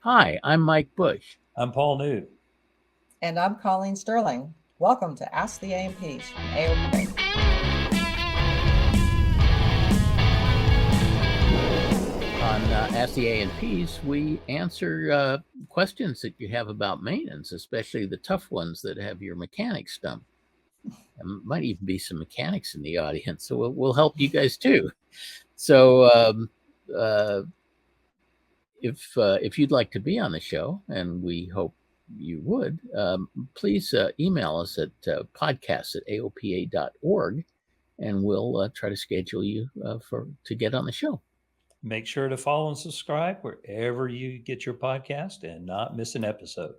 Hi, I'm Mike Bush. I'm Paul New. And I'm Colleen Sterling. Welcome to Ask the A&Ps from AOPA. On Ask the A&Ps, we answer questions that you have about maintenance, especially the tough ones that have your mechanics stumped. There might even be some mechanics in the audience, so we'll help you guys too. So if you'd like to be on the show, and we hope you would, please email us at podcast@aopa.org, and we'll try to schedule you to get on the show. Make sure to follow and subscribe wherever you get your podcast and not miss an episode.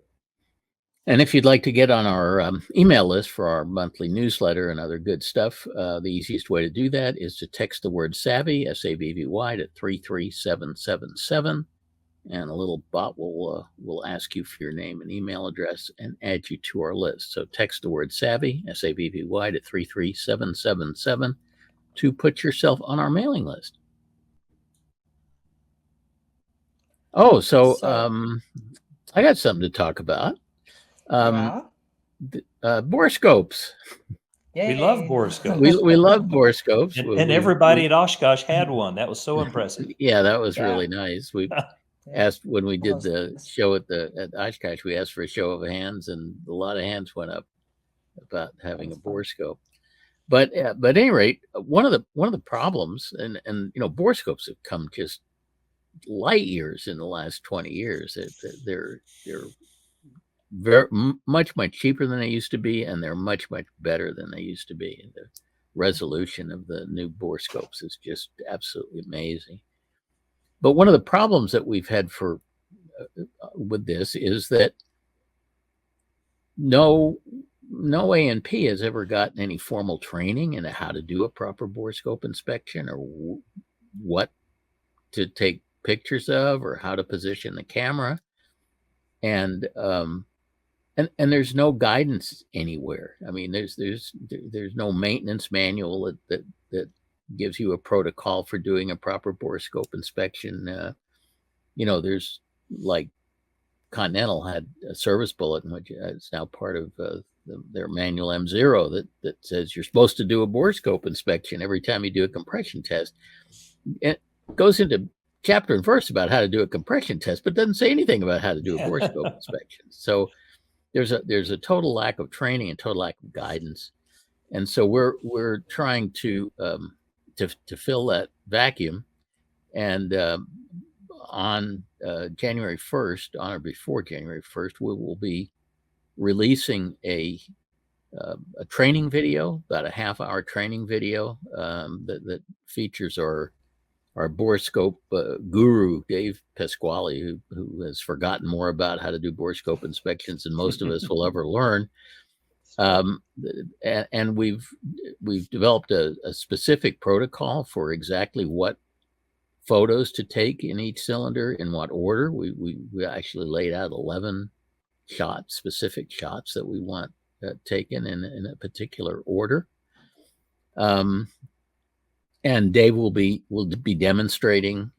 And if you'd like to get on our email list for our monthly newsletter and other good stuff, the easiest way to do that is to text the word SAVVY, SAVVY, to 33777. And a little bot will ask you for your name and email address and add you to our list. So text the word SAVVY, SAVVY, to 33777 to put yourself on our mailing list. Oh, so I got something to talk about. Borescopes. We love borescopes. We love borescopes. And everybody at Oshkosh had one. That was so impressive. Yeah, that was really nice. We asked when we did the show at Oshkosh, we asked for a show of hands, and a lot of hands went up about having a borescope. But at any rate, one of the problems, and borescopes have come just light years in the last 20 years. They're very much cheaper than they used to be, and they're much better than they used to be. The resolution of the new borescopes is just absolutely amazing. But one of the problems that we've had with this is that no A&P has ever gotten any formal training in how to do a proper borescope inspection, or what to take pictures of, or how to position the camera, and there's no guidance anywhere. I mean, there's no maintenance manual that gives you a protocol for doing a proper borescope inspection. There's like Continental had a service bulletin, which is now part of their manual M0 that says you're supposed to do a borescope inspection every time you do a compression test. It goes into chapter and verse about how to do a compression test, but doesn't say anything about how to do a borescope inspection. So there's a total lack of training and total lack of guidance, and so we're trying to fill that vacuum. And on January 1st, on or before January 1st, we will be releasing a training video, about a half-hour training video that features our borescope guru, Dave Pasquale, who has forgotten more about how to do borescope inspections than most of us will ever learn. And we've developed a specific protocol for exactly what photos to take in each cylinder, in what order. We actually laid out 11 specific shots that we want taken in a particular order. And Dave will be demonstrating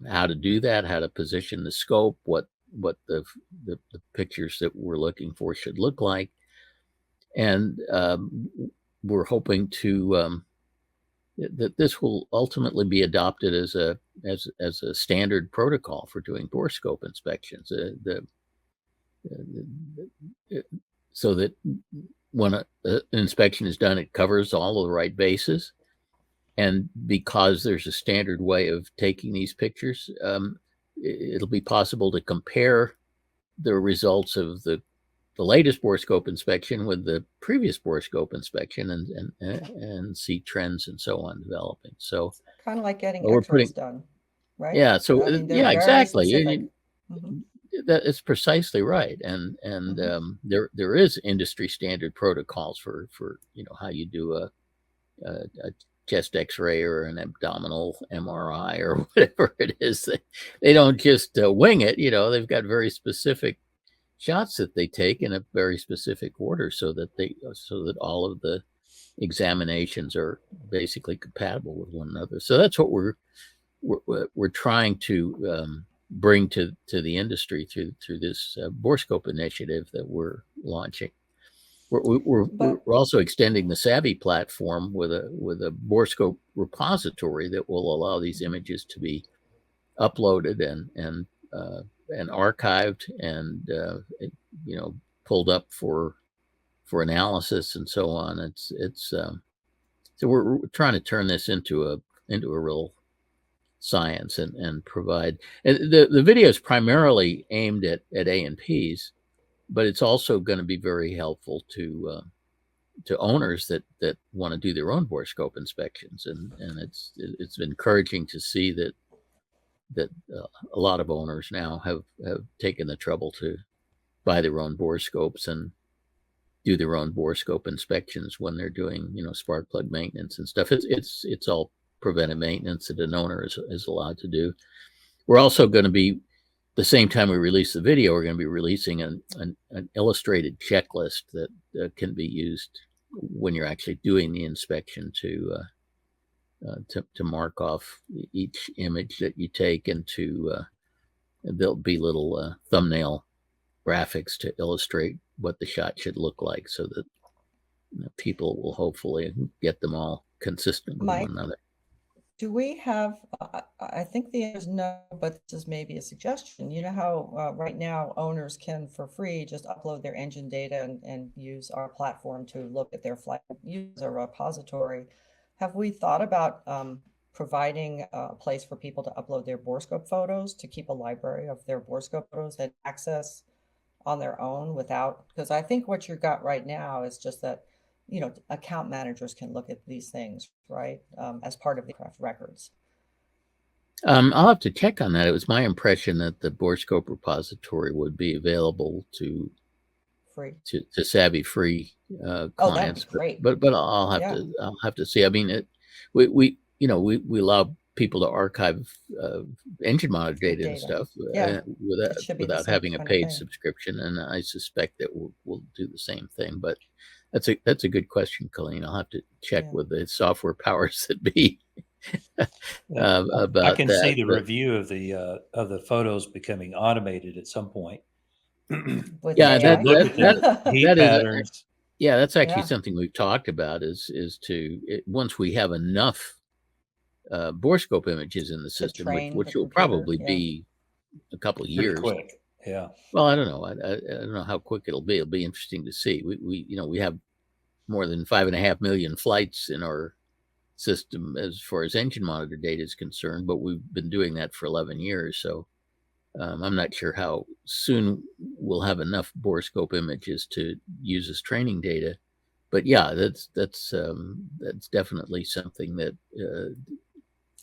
how to do that, how to position the scope, what the pictures that we're looking for should look like, and we're hoping to that this will ultimately be adopted as a standard protocol for doing borescope inspections. So that when an inspection is done, it covers all of the right bases. And because there's a standard way of taking these pictures, it'll be possible to compare the results of the latest borescope inspection with the previous borescope inspection, and see trends and so on developing. So kind of like getting X-rays done, right? Yeah. So exactly. That is precisely right. And there is industry standard protocols for how you do a chest X-ray or an abdominal MRI or whatever it is. They don't just wing it. They've got very specific shots that they take in a very specific order, so that all of the examinations are basically compatible with one another. So that's what we're trying to bring to the industry through this borescope initiative that we're launching. We're also extending the Savvy platform with a borescope repository that will allow these images to be uploaded and archived and pulled up for analysis and so on. So we're trying to turn this into a real science and provide. And the video is primarily aimed at A&Ps, but it's also going to be very helpful to owners that want to do their own borescope inspections, and it's encouraging to see that a lot of owners now have taken the trouble to buy their own borescopes and do their own borescope inspections when they're doing spark plug maintenance and stuff. It's all preventive maintenance that an owner is allowed to do. We're also going to be, the same time we release the video, we're going to be releasing an illustrated checklist that can be used when you're actually doing the inspection to mark off each image that you take, and there'll be little thumbnail graphics to illustrate what the shot should look like, so that people will hopefully get them all consistent with Mike, one another. Do we have, I think the answer is no, but this is maybe a suggestion. You know how right now owners can, for free, just upload their engine data and use our platform to look at their flight, use a repository. Have we thought about providing a place for people to upload their borescope photos, to keep a library of their borescope photos and access on their own without, because I think what you've got right now is just that, account managers can look at these things, right, as part of the craft records. I'll have to check on that. It was my impression that the borescope repository would be available to Savvy free clients. Oh, that'd be great. But I'll have to see. I mean, we allow people to archive engine monitor data and stuff without having a paid subscription, and I suspect that we'll do the same thing. But that's a good question, Colleen. I'll have to check with the software powers that be about I can that, see the review of the photos becoming automated at some point. That's actually something we've talked about, is once we have enough borescope images in the system, which will probably be a couple of years. Pretty quick. Yeah. Well, I don't know. I don't know how quick it'll be. It'll be interesting to see. We have more than 5.5 million flights in our system as far as engine monitor data is concerned, but we've been doing that for 11 years. So I'm not sure how soon we'll have enough borescope images to use as training data. But yeah, that's definitely something that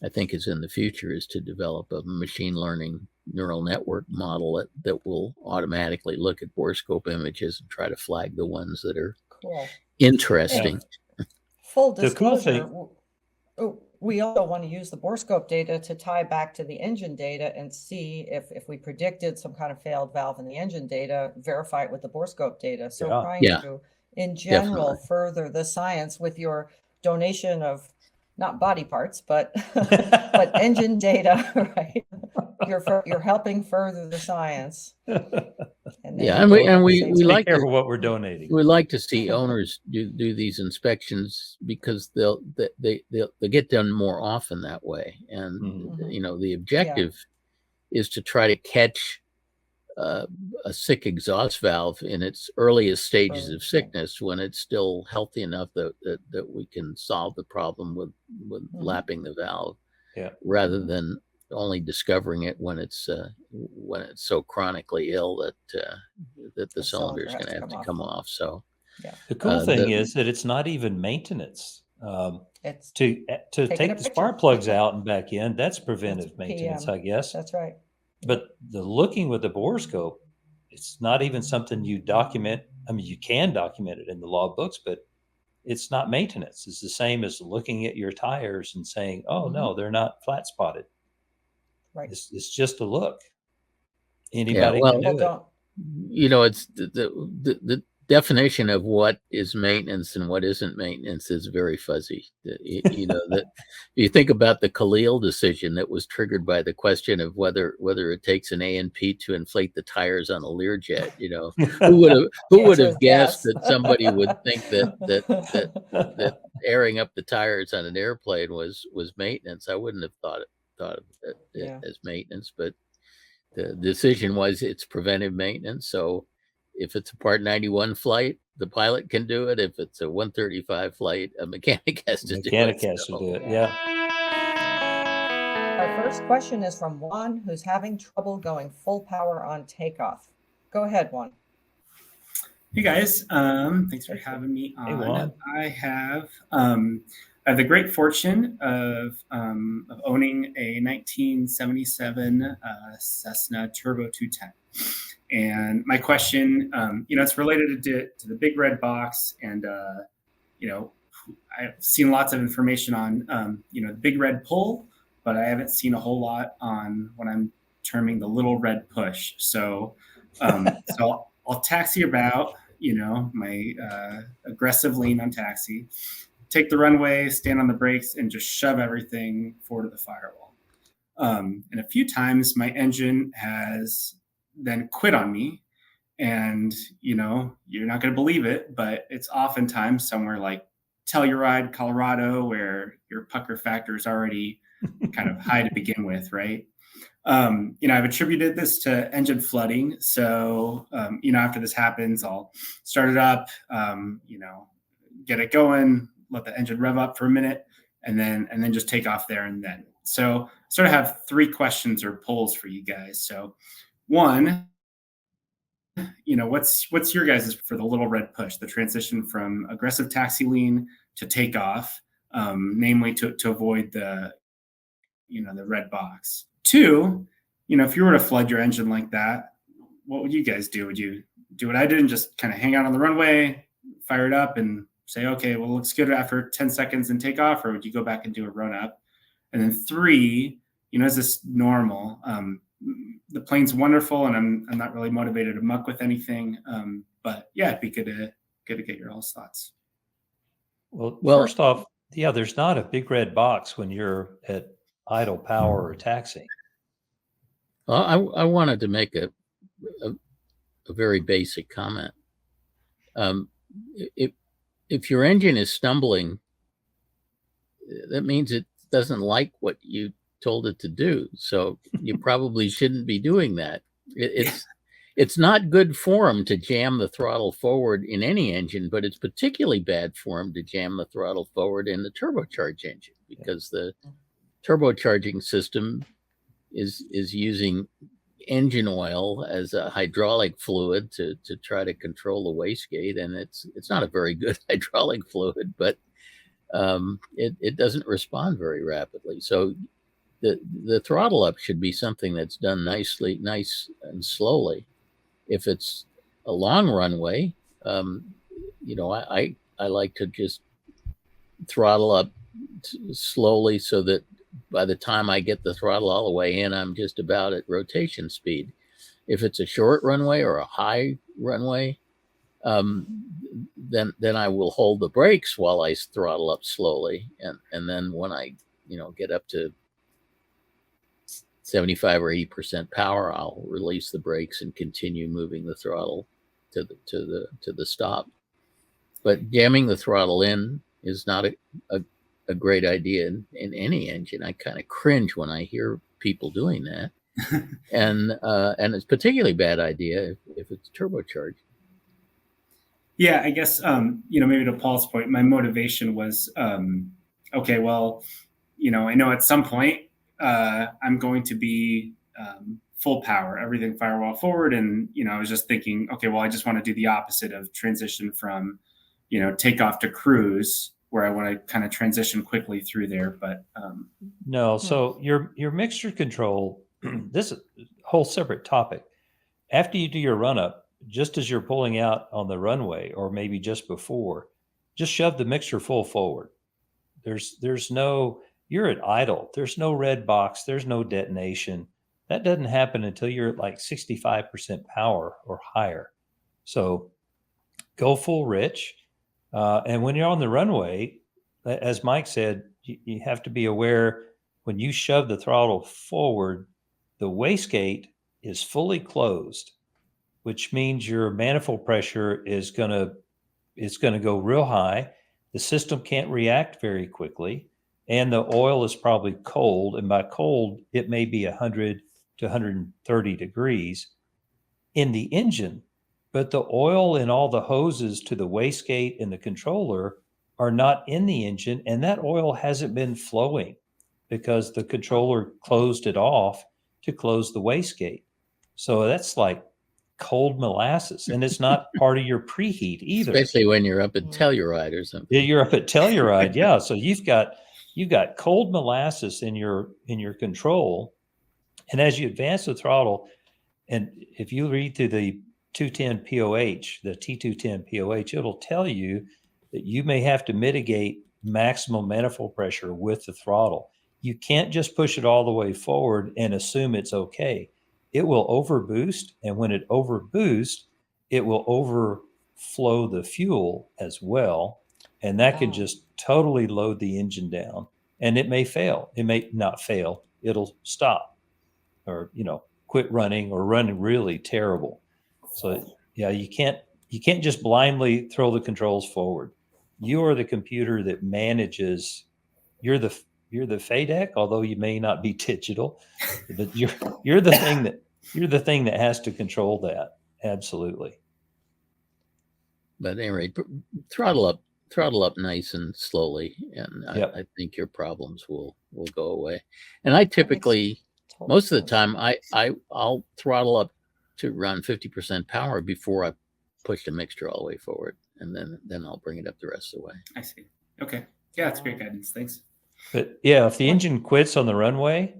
I think is in the future, is to develop a machine learning neural network model that will automatically look at borescope images and try to flag the ones that are interesting. Full disclosure, we also want to use the borescope data to tie back to the engine data and see if we predicted some kind of failed valve in the engine data, verify it with the borescope data. So trying to, in general, further the science with your donation of not body parts, but engine data, right? You're helping further the sciance. And we like careful what we're donating. We like to see owners do these inspections, because they'll get done more often that way. And the objective is to try to catch a sick exhaust valve in its earliest stages of sickness, when it's still healthy enough that we can solve the problem with lapping the valve, rather than only discovering it when it's so chronically ill that the cylinder is going to have to come off. So the cool thing is that it's not even maintenance. It's to take the spark plugs out and back in. That's preventive maintenance, I guess. That's right. But the looking with the borescope, it's not even something you document. I mean, you can document it in the log books, but it's not maintenance. It's the same as looking at your tires and saying, "Oh no, they're not flat spotted." Right. It's just a look. Anybody can do it. It's definition of what is maintenance and what isn't maintenance is very fuzzy. You know, that you think about the Khalil decision that was triggered by the question of whether it takes an A&P to inflate the tires on a Learjet. You know, who The would answer have is guessed yes. that somebody would think that airing up the tires on an airplane was maintenance. I wouldn't have thought of it Yeah. as maintenance, but the decision was it's preventive maintenance. So if it's a Part 91 flight, the pilot can do it. If it's a 135 flight, a mechanic has to do Mechanic it. has to do it. Yeah. Yeah. Our first question is from Juan, who's having trouble going full power on takeoff. Go ahead, Juan. Hey guys, thanks for having me on. Hey, Juan. I have the great fortune of owning a 1977 Cessna Turbo 210. And my question, it's related to the big red box, and I've seen lots of information on the big red pull, but I haven't seen a whole lot on what I'm terming the little red push. So I'll taxi about, my aggressive lean on taxi, take the runway, stand on the brakes, and just shove everything forward to the firewall. And a few times my engine has then quit on me. And, you're not going to believe it, but it's oftentimes somewhere like Telluride, Colorado, where your pucker factor is already kind of high to begin with, right? I've attributed this to engine flooding. So, after this happens, I'll start it up, get it going, let the engine rev up for a minute, and then just take off there and then. So sort of have three questions or polls for you guys. So one, what's your guys' for the little red push, the transition from aggressive taxi lean to takeoff, namely to avoid the red box. Two, if you were to flood your engine like that, what would you guys do? Would you do what I did and just kind of hang out on the runway, fire it up and say, okay, well, it looks good after 10 seconds and take off? Or would you go back and do a run up? And then three, is this normal? The plane's wonderful and I'm not really motivated to muck with anything. But yeah, it'd be good to get your all's thoughts. Well, first off, yeah, there's not a big red box when you're at idle power or taxi. Well, I wanted to make a very basic comment. If your engine is stumbling, that means it doesn't like what you told it to do. So you probably shouldn't be doing that. It's not good form to jam the throttle forward in any engine, but it's particularly bad form to jam the throttle forward in the turbocharged engine, because the turbocharging system is using engine oil as a hydraulic fluid to try to control the wastegate, and it's not a very good hydraulic fluid, but it doesn't respond very rapidly. So the throttle up should be something that's done nice and slowly. If it's a long runway, I like to just throttle up slowly so that by the time I get the throttle all the way in, I'm just about at rotation speed. If it's a short runway or a high runway, then I will hold the brakes while I throttle up slowly, and then when I get up to 75 or 80% power, I'll release the brakes and continue moving the throttle to the stop. But jamming the throttle in is not a great idea in any engine. I kind of cringe when I hear people doing that, and it's a particularly bad idea if it's turbocharged. Yeah, I guess maybe to Paul's point, my motivation was okay. Well, I know at some point I'm going to be full power, everything firewall forward, and I was just thinking, okay, well, I just want to do the opposite of transition from takeoff to cruise, where I want to kind of transition quickly through there. But no, so your mixture control, this is a whole separate topic. After you do your run up, just as you're pulling out on the runway, or maybe just before, just shove the mixture full forward. There's no, you're at idle. There's no red box. There's no detonation. That doesn't happen until you're at like 65% power or higher. So go full rich. And when you're on the runway, as Mike said, you have to be aware when you shove the throttle forward, the wastegate is fully closed, which means your manifold pressure is going to go real high. The system can't react very quickly, and the oil is probably cold. And by cold, it may be 100 to 130 degrees in the engine, but the oil in all the hoses to the wastegate and the controller are not in the engine, and that oil hasn't been flowing because the controller closed it off to close the wastegate. So that's like cold molasses, and it's not part of your preheat either. Especially when you're up at Telluride or something. Yeah, you're up at Telluride, yeah. So you've got cold molasses in your control, and as you advance the throttle, and if you read through the 210 POH, the T210 POH, it'll tell you that you may have to mitigate maximum manifold pressure with the throttle. You can't just push it all the way forward and assume it's okay. It will overboost, and when it overboosts, it will overflow the fuel as well, and that can just totally load the engine down, and it may fail. It may not fail. It'll stop, or quit running, or run really terrible. So yeah, you can't just blindly throw the controls forward. You are the computer that manages. You're the FADEC, although you may not be digital, but you're the thing that has to control that. Absolutely. But at any rate, throttle up nice and slowly, and I think your problems will go away. And I typically, most of the time, I'll throttle up to run 50% power before I push the mixture all the way forward, and then I'll bring it up the rest of the way. I see. Okay. Yeah, that's great guidance. Thanks. But yeah, if the engine quits on the runway,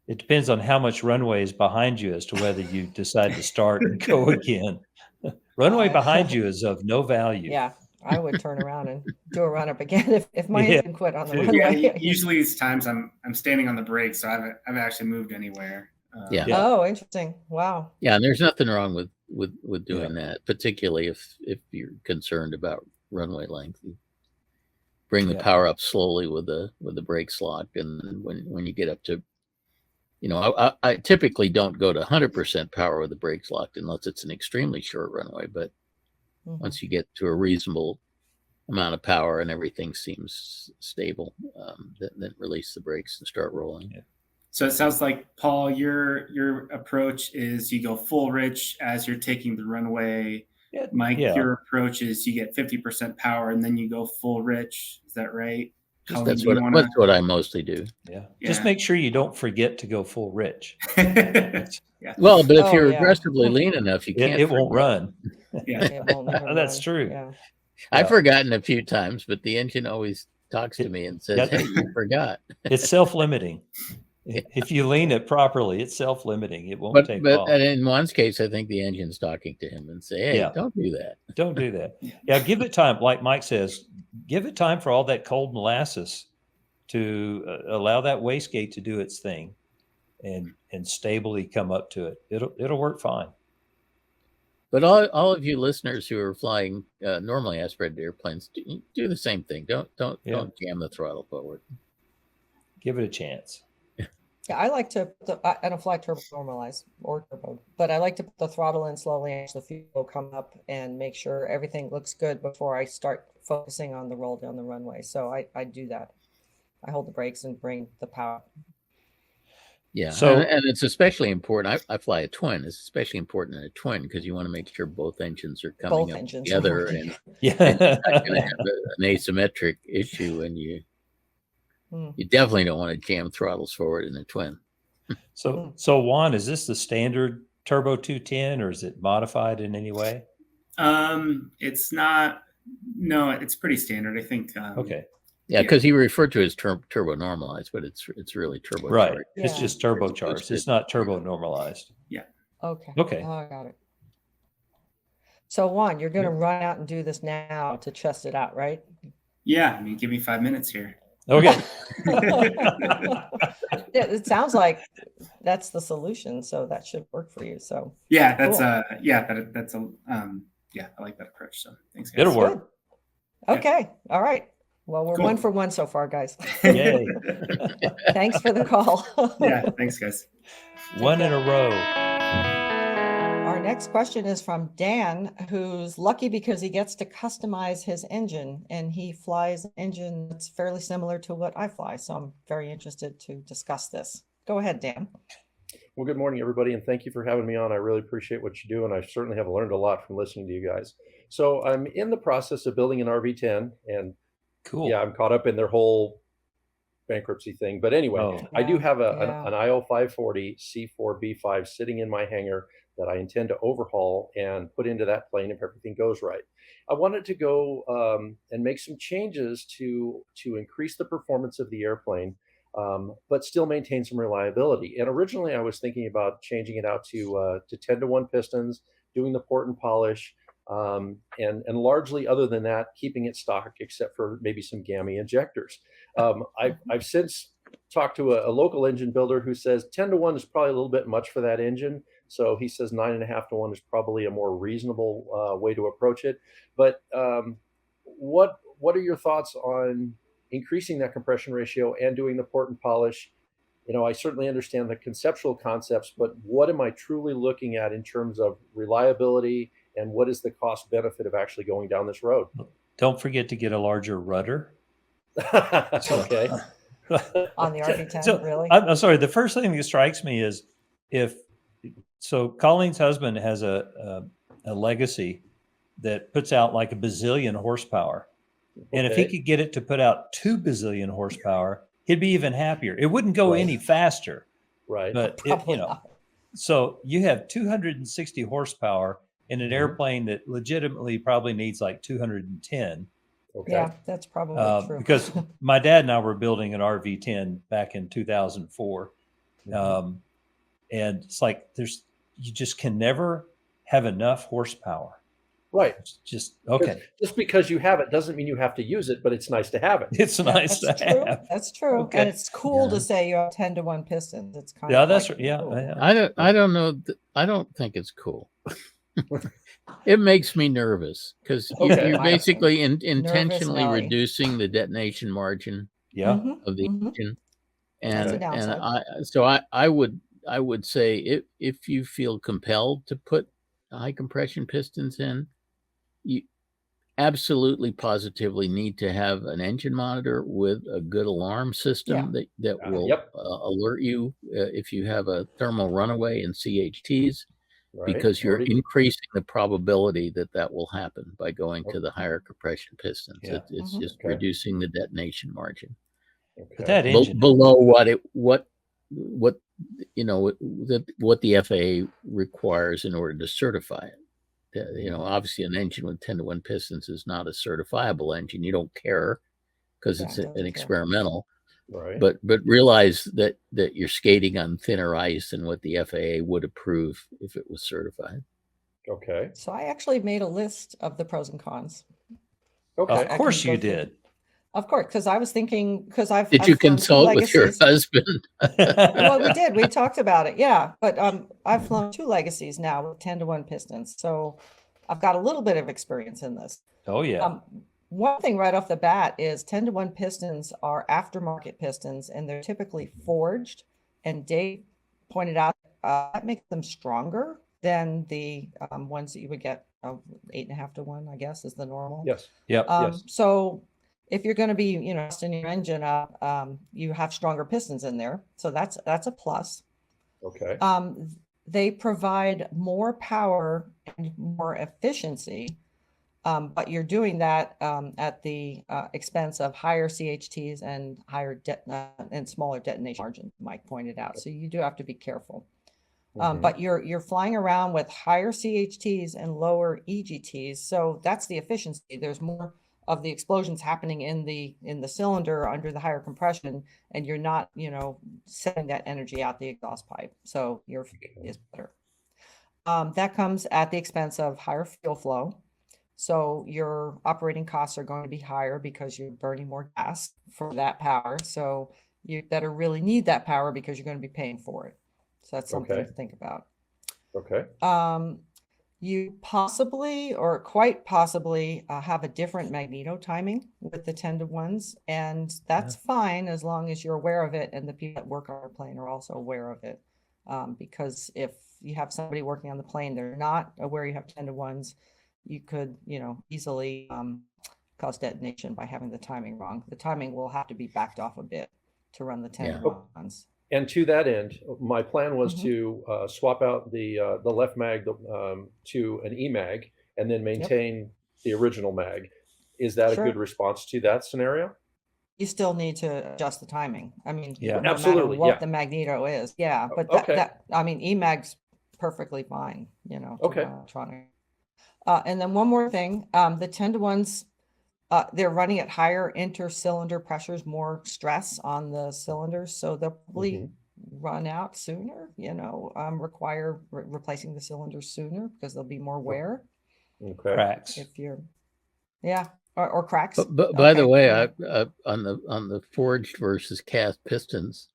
it depends on how much runway is behind you as to whether you decide to start and go again. Runway behind you is of no value. Yeah, I would turn around and do a run up again if my engine quit on the runway. Yeah, usually these times I'm standing on the brakes, so I haven't actually moved anywhere. Oh, interesting. Wow. Yeah, and there's nothing wrong with doing that, particularly if you're concerned about runway length. You bring the power up slowly with the brakes locked, and when you get up to, I typically don't go to 100% power with the brakes locked unless it's an extremely short runway. But once you get to a reasonable amount of power and everything seems stable, then release the brakes and start rolling. Yeah. So it sounds like, Paul, your approach is you go full rich as you're taking the runway. Yeah. Mike, your approach is you get 50% power and then you go full rich. Is that right? That's what I mostly do. Yeah. Just make sure you don't forget to go full rich. Well, but if you're aggressively lean enough, you can't. It won't run. It won't That's run. true. Yeah. I've forgotten a few times, but the engine always talks to me and says, "Hey, you forgot." It's self-limiting. If you lean it properly, it's self-limiting. It won't take off. And in Juan's case, I think the engine's talking to him and say, "Hey, don't do that. Don't do that." Yeah, give it time. Like Mike says, give it time for all that cold molasses to allow that wastegate to do its thing, and stably come up to it. It'll work fine. But all of you listeners who are flying normally aspirated airplanes, do the same thing. Don't jam the throttle forward. Give it a chance. Yeah, I like to, I don't fly turbo normalized or turbo, but I like to put the throttle in slowly as the fuel come up and make sure everything looks good before I start focusing on the roll down the runway. So I do that. I hold the brakes and bring the power. Yeah, so and it's especially important. I fly a twin. It's especially important in a twin because you want to make sure both engines are coming up together, and you're not going to have an asymmetric issue, and you definitely don't want to jam throttles forward in a twin. So Juan, is this the standard turbo 210, or is it modified in any way? It's not. No, it's pretty standard. I think. Okay. Yeah, because you refer to it as turbo normalized, but it's really turbocharged. Right. Yeah. It's just turbocharged. It's not turbo normalized. Yeah. Okay. Okay. Oh, I got it. So Juan, you're going to run out and do this now to test it out, right? Yeah. I mean, give me 5 minutes here. Okay. Yeah, it sounds like that's the solution. So that should work for you. So yeah, that's cool. That's a yeah, I like that approach. So thanks, guys. It'll work. Good. Okay. All right. Well, we're Cool. 1 for 1 so far, guys. Yay. Thanks for the call. Yeah, thanks, guys. One in a row. Our next question is from Dan, who's lucky because he gets to customize his engine, and he flies an engine that's fairly similar to what I fly. So I'm very interested to discuss this. Go ahead, Dan. Well, good morning, everybody, and thank you for having me on. I really appreciate what you do, and I certainly have learned a lot from listening to you guys. So I'm in the process of building an RV-10, and Cool. yeah, I'm caught up in their whole bankruptcy thing. But anyway, Oh. I do have Yeah. an IO 540 C4B5 sitting in my hangar that I intend to overhaul and put into that plane if everything goes right. I wanted to go and make some changes to increase the performance of the airplane, but still maintain some reliability. And originally, I was thinking about changing it out to 10-to-1 pistons, doing the port and polish, and largely, other than that, keeping it stock, except for maybe some gammy injectors. I've since talked to a local engine builder who says 10-to-1 is probably a little bit much for that engine. So he says 9.5-to-1 is probably a more reasonable way to approach it. But what are your thoughts on increasing that compression ratio and doing the port and polish? You know, I certainly understand the conceptual concepts, but what am I truly looking at in terms of reliability, and what is the cost benefit of actually going down this road? Don't forget to get a larger rudder. Okay. On the RV-10, So, really? I'm sorry. The first thing that strikes me is Colleen's husband has a legacy that puts out like a bazillion horsepower. And if he Okay. could get it to put out 2 bazillion horsepower, he'd be even happier. It wouldn't go Right. any faster, Right. but Probably not. so you have 260 horsepower in an Mhm. airplane that legitimately probably needs like 210. Okay. Yeah, that's probably true. Because my dad and I were building an RV-10 back in 2004. Mhm. And it's like you just can never have enough horsepower. Right. It's just okay. Just because you have it doesn't mean you have to use it, but it's nice to have it. It's Yeah, nice that's to true. have. That's true. Okay. And it's cool Yeah. to say you have 10-to-1 pistons. It's kind Yeah, of that's like, yeah. ooh. yeah. I don't know. I don't think it's cool. It makes me nervous because Okay. you're basically intentionally Nelly. reducing the detonation margin Yeah. Mhm, of the mhm. engine. That's a And downside. I would say if you feel compelled to put high compression pistons in, you absolutely positively need to have an engine monitor with a good alarm system that will Yep. alert you if you have a thermal runaway in CHTs, Right. because you're Already- increasing the probability that will happen by going to the higher compression pistons. Yeah. It's Mhm. just Okay. reducing the detonation margin But Okay. that engine, below what you know what the FAA requires in order to certify it. You know, obviously an engine with 10-to-1 pistons is not a certifiable engine. You don't care because Yeah, it's it doesn't an care. experimental. Right. But realize that you're skating on thinner ice than what the FAA would approve if it was certified. Okay. So I actually made a list of the pros and cons. Okay. of course can you go through- did. Of course, because I was thinking, because I've Did you flown two consult with your legacies. husband? Well, we did. We talked about it. Yeah. But I've flown 2 legacies now with 10-to-1 pistons. So I've got a little bit of experience in this. Oh yeah. One thing right off the bat is 10-to-1 pistons are aftermarket pistons, and they're typically forged. And Dave pointed out that makes them stronger than the ones that you would get 8.5-to-1, I guess, is the normal. Yes. Yep. Yes. So if you're going to be, busting your engine up, you have stronger pistons in there. So that's a plus. Okay. They provide more power and more efficiency, but you're doing that at the expense of higher CHTs and higher and smaller detonation margins, Mike pointed out. So you do have to be careful. Mhm. But you're flying around with higher CHTs and lower EGTs, so that's the efficiency. There's more of the explosions happening in the cylinder under the higher compression, and you're not, sending that energy out the exhaust pipe. So your fuel is better. That comes at the expense of higher fuel flow. So your operating costs are going to be higher because you're burning more gas for that power. So you better really need that power because you're going to be paying for it. So that's something Okay. to think about. Okay. You possibly, or quite possibly, have a different magneto timing with the 10-to-1s, and that's fine as long as you're aware of it and the people that work on the plane are also aware of it. Because if you have somebody working on the plane, they're not aware you have 10-to-1s, you could, easily cause detonation by having the timing wrong. The timing will have to be backed off a bit to run the 10-to-1s. And to that end, my plan was Mhm. to swap out the left mag to an EMAG and then maintain the original mag. Is that a Sure. good response to that scenario? You still need to adjust the timing. I mean, Yeah. no Absolutely, matter what yeah. the magneto is. Yeah, but Okay. EMAG's perfectly fine, to Okay. run electronic. And then one more thing, the 10-to-1s, they're running at higher inter-cylinder pressures, more stress on the cylinders, so they'll probably run out sooner, require replacing the cylinders sooner because there'll be more wear Okay. Cracks. if you're, or cracks. But by the Okay, way, yeah. on the forged versus cast pistons,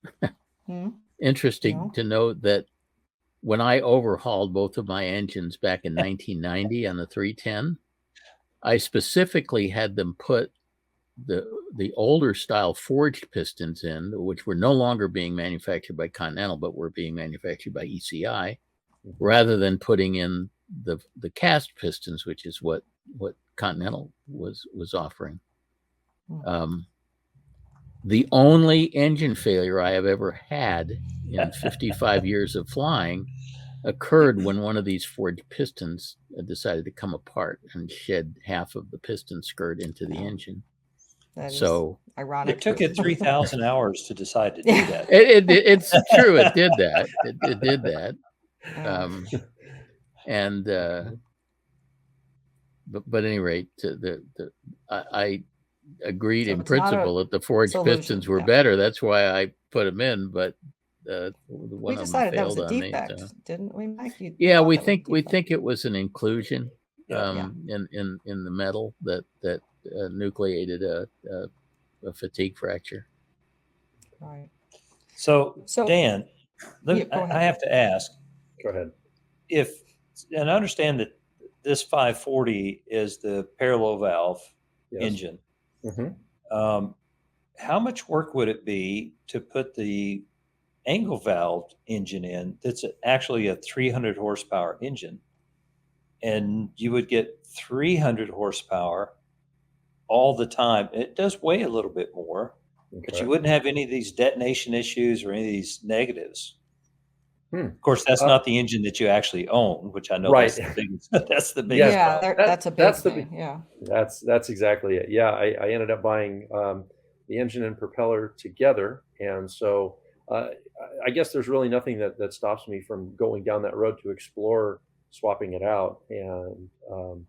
Hmm? interesting No? to note that when I overhauled both of my engines back in 1990 on the 310, I specifically had them put the older style forged pistons in, which were no longer being manufactured by Continental, but were being manufactured by ECI, rather than putting in the cast pistons, which is what Continental was offering. The only engine failure I have ever had in 55 years of flying occurred when one of these forged pistons decided to come apart and shed half of the piston skirt into the engine. That is So ironic. It took it 3,000 hours to decide to do Yeah. that. it's true. It did that. It did that. But at any rate, I agreed So in it's not a principle that the forged solution, pistons were yeah. better. That's why I put them in. But We one of them decided that was failed a on me. defect, So. didn't we, Mike? You Yeah, thought we that was a think defect. it was an inclusion Yeah. in the metal that nucleated a fatigue fracture. Right. So Dan, Yeah, go I ahead. have to ask, Go ahead. and I understand that this 540 is the parallel valve Yes. engine. Mm-hmm. How much work would it be to put the angle valve engine in that's actually a 300 horsepower engine? And you would get 300 horsepower all the time. It does weigh a little bit more, but you wouldn't have any of these detonation issues or any of these negatives. Of course, that's not the engine that you actually own, which I know Right. that's the biggest Yeah, problem. that's a big thing. Yeah. That's exactly it. Yeah, I ended up buying the engine and propeller together, and so I guess there's really nothing that stops me from going down that road to explore swapping it out. And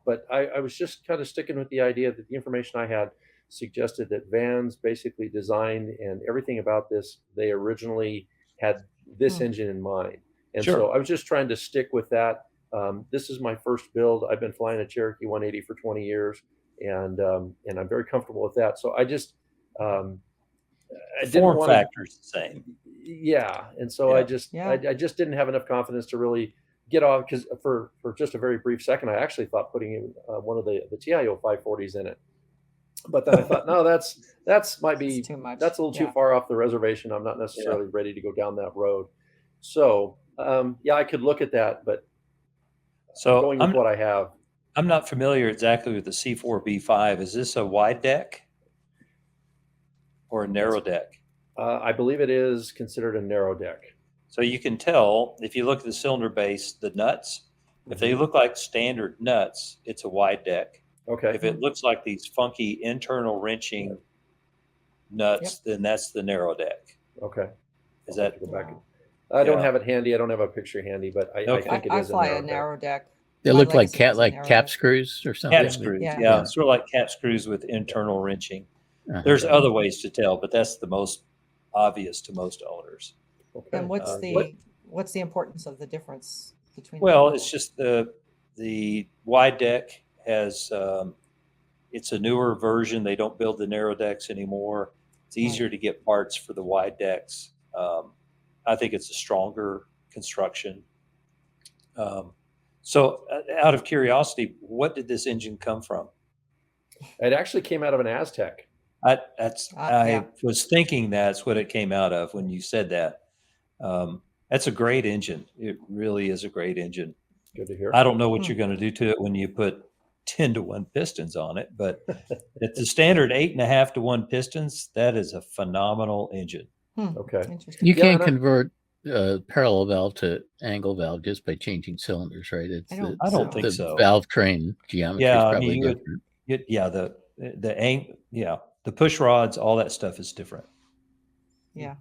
but I was just kind of sticking with the idea that the information I had suggested that Vans basically designed and everything about this, they originally had this engine in mind. And Sure. so I was just trying to stick with that. This is my first build. I've been flying a Cherokee 180 for 20 years, and I'm very comfortable with that. So I just I didn't Form want to. factor is the same. Yeah, and so Yeah. I just didn't have enough confidence to really get off, because for just a very brief second I actually thought putting in one of the TIO 540s in it, but then I thought, no, that's might be It's too much. that's a little too Yeah. far off the reservation. I'm not necessarily ready to go down that road. So yeah, I could look at that, but So going with what I have. I'm not familiar exactly with the C4B5. Is this a wide deck or a narrow deck? I believe it is considered a narrow deck. So you can tell if you look at the cylinder base, the nuts, if they look like standard nuts, it's a wide deck. Okay. If it looks like these funky internal wrenching nuts, then that's the narrow deck. Okay. Is I'll that have to go back? I don't have it handy. I don't have a picture handy, but I think it I is fly a a narrow deck. They My look like Legacy is a narrow cap deck. screws or something. Cap screws, Yeah. yeah, sort of like cap screws with internal wrenching. Uh-huh. There's other ways to tell, but that's the most obvious to most owners. Okay. And what's the importance of the difference between? Well, the it's just the wide deck has it's a newer version. They don't build the narrow decks anymore. It's easier to get parts for the wide decks. I think it's a stronger construction. So, out of curiosity, what did this engine come from? It actually came out of an Aztec. I Yeah. was thinking that's what it came out of when you said that. That's a great engine. It really is a great engine. Good to hear. I don't know what you're going to do to it when you put 10-to-1 pistons on it, but at the standard 8.5-to-1 pistons, that is a phenomenal engine. Okay. Interesting. You Yeah, can't and I- convert parallel valve to angle valve just by changing cylinders, right? It's I don't think the so. valve train geometry Yeah, is I probably mean, you would- different. the push rods, all that stuff is different. Yeah.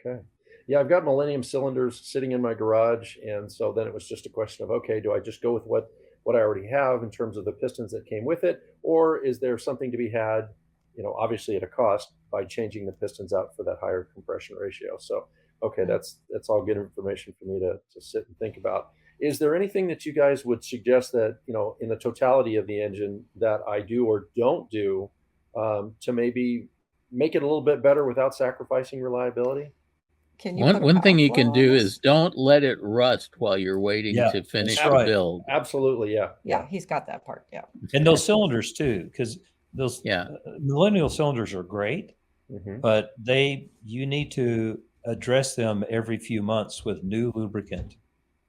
Okay. Yeah, I've got Millennium cylinders sitting in my garage, and so then it was just a question of, okay, do I just go with what I already have in terms of the pistons that came with it, or is there something to be had, obviously at a cost by changing the pistons out for that higher compression ratio? So, okay, that's all good information for me to sit and think about. Is there anything that you guys would suggest that, in the totality of the engine that I do or don't do to maybe make it a little bit better without sacrificing reliability? Can you put a One thing power you floor can on do this? is don't let it rust while you're waiting Yeah, to finish that's the right. build. Absolutely, yeah. Yeah, he's got that part. Yeah. And those cylinders too, because those Yeah. millennial cylinders are great, Mhm. but you need to address them every few months with new lubricant.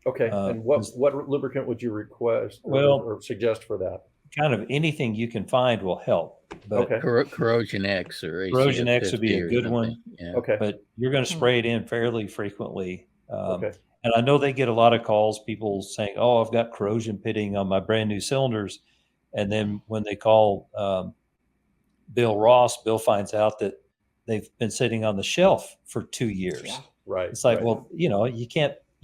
Okay, and what lubricant would you request or suggest for that? Kind of anything you can find will help. But Okay. Corrosion X or Corrosion X would be ACF50 a or good something. one. Yeah. Okay. but you're going to spray it in fairly frequently. Okay. And I know they get a lot of calls, people saying, "Oh, I've got corrosion pitting on my brand new cylinders," and then when they call Bill Ross, Bill finds out that they've been sitting on the shelf for 2 years. Yeah. Right. It's like, right. well, you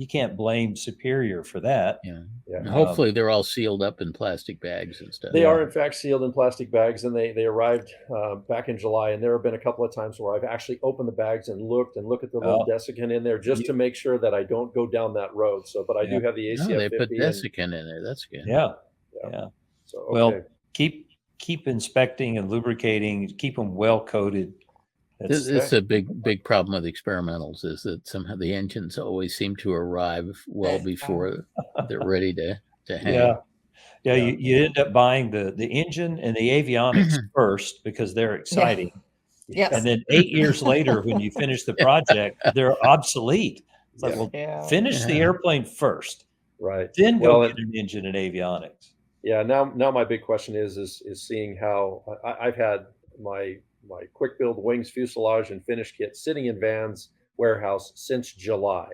can't blame Superior for that. Yeah. Yeah. And hopefully they're all sealed up in plastic bags and stuff. They are in fact sealed in plastic bags, and they arrived back in July. And there have been a couple of times where I've actually opened the bags and looked at the little desiccant in there just to make sure that I don't go down that road. So, but I do have the ACF50. No, they put desiccant in there. That's good. Yeah. So okay. Well, keep inspecting and lubricating. Keep them well coated. This is a big problem with experimentals, is that somehow the engines always seem to arrive well before they're ready to hang. Yeah. You end up buying the engine and the avionics first because they're exciting. Yes. And then 8 years later, when you finish the project, they're obsolete. It's like, finish the airplane first, right? Then go get an engine and avionics. Yeah. Now my big question is seeing how I've had my quick build wings, fuselage, and finish kit sitting in Van's warehouse since July.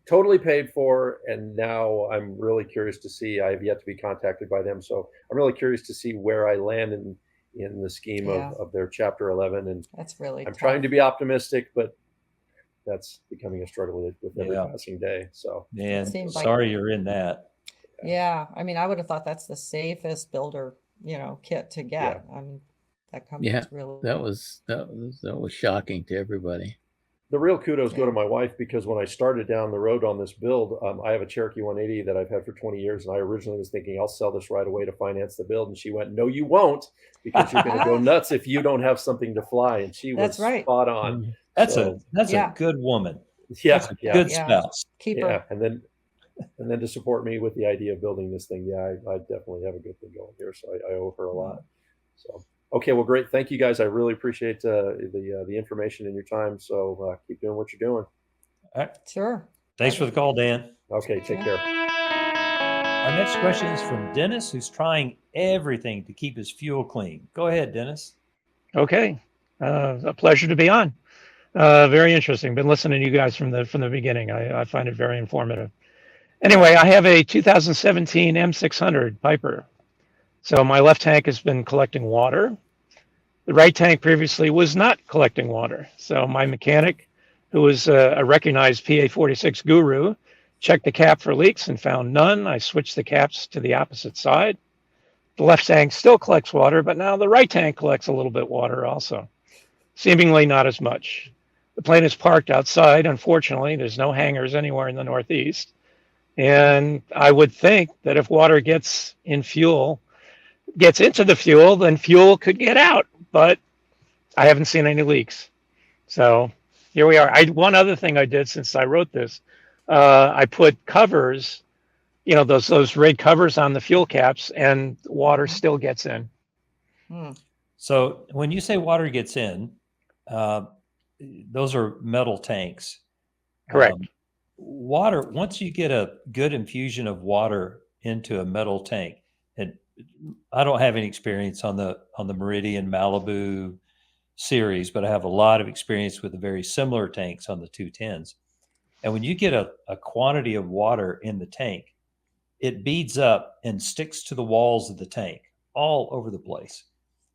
Totally paid for, and now I'm really curious to see. I have yet to be contacted by them, so I'm really curious to see where I land in the scheme of their Chapter 11. And that's really. I'm trying to be optimistic, but that's becoming a struggle with every passing day. So, man, sorry you're in that. Yeah, I mean, I would have thought that's the safest builder, kit to get. I mean, that company's really. That was shocking to everybody. The real kudos go to my wife, because when I started down the road on this build, I have a Cherokee 180 that I've had for 20 years. And I originally was thinking I'll sell this right away to finance the build. And she went, "No, you won't, because you're going to go nuts if you don't have something to fly." And she was spot on. That's a good woman. Yeah. Good spouse. Keep her. Yeah. And then to support me with the idea of building this thing. Yeah, I definitely have a good thing going here. So I owe her a lot. So. Okay, well, great. Thank you, guys. I really appreciate the information and your time. So keep doing what you're doing. All right. Sure. Thanks for the call, Dan. Okay, take care. Our next question is from Dennis, who's trying everything to keep his fuel clean. Go ahead, Dennis. Okay, a pleasure to be on. Very interesting. Been listening to you guys from the beginning. I find it very informative. Anyway, I have a 2017 M600 Piper. So my left tank has been collecting water. The right tank previously was not collecting water. So my mechanic, who was a recognized PA46 guru, checked the cap for leaks and found none. I switched the caps to the opposite side. The left tank still collects water, but now the right tank collects a little bit water also, seemingly not as much. The plane is parked outside. Unfortunately, there's no hangars anywhere in the Northeast. And I would think that if water gets into the fuel, then fuel could get out, but I haven't seen any leaks. So here we are. One other thing I did since I wrote this, I put covers those rig covers on the fuel caps, and water still gets in. Hmm. So when you say water gets in, those are metal tanks. Correct. Water, once you get a good infusion of water into a metal tank, and I don't have any experience on the Meridian Malibu series, but I have a lot of experience with the very similar tanks on the 210s. And when you get a quantity of water in the tank, it beads up and sticks to the walls of the tank all over the place.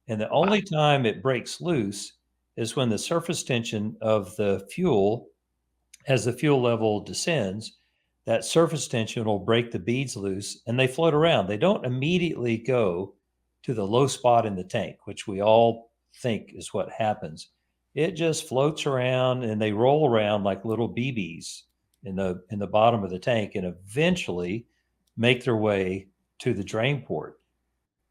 And the only time it breaks loose is when the surface tension of the fuel, as the fuel level descends, that surface tension will break the beads loose and they float around. They don't immediately go to the low spot in the tank, which we all think is what happens. It just floats around and they roll around like little BBs in the bottom of the tank, and eventually make their way to the drain port.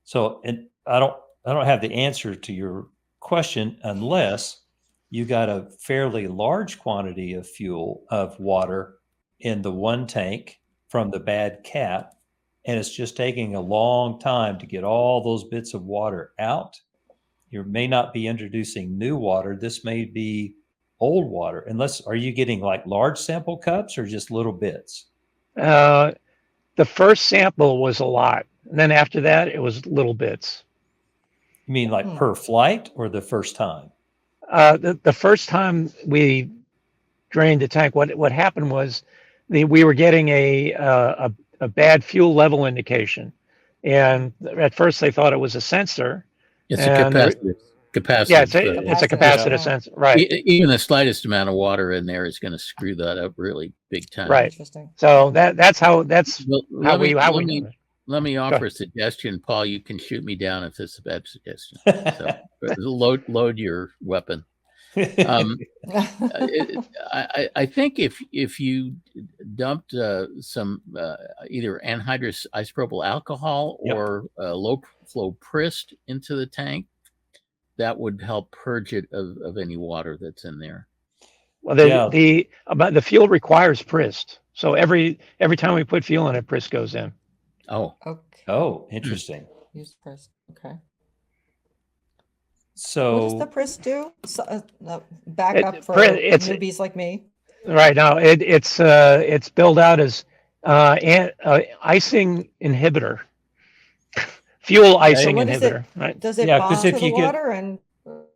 So, and I don't have the answer to your question unless you got a fairly large quantity of water in the one tank from the bad cap, and it's just taking a long time to get all those bits of water out. You may not be introducing new water. This may be old water. Are you getting like large sample cups or just little bits? The first sample was a lot. And then after that, it was little bits. You mean like per flight or the first time? The first time we drained the tank, what happened was we were getting a bad fuel level indication. And at first they thought it was a sensor. It's a capacitor. Yeah, it's a capacitor sensor, right? Even the slightest amount of water in there is going to screw that up really big time. Right. Interesting. So that's how we Let me offer a suggestion, Paul. You can shoot me down if this is a bad suggestion. So load your weapon. I think if you dumped some either anhydrous isopropyl alcohol or low flow Prist into the tank, that would help purge it of any water that's in there. Well, the fuel requires Prist, so every time we put fuel in it, Prist goes in. Oh. Okay. Oh, interesting. Use Prist. Okay. So what does the Prist do? Backup for newbies like me. Right now, it's billed out as icing inhibitor, fuel icing inhibitor. Right? Does it bond to the water and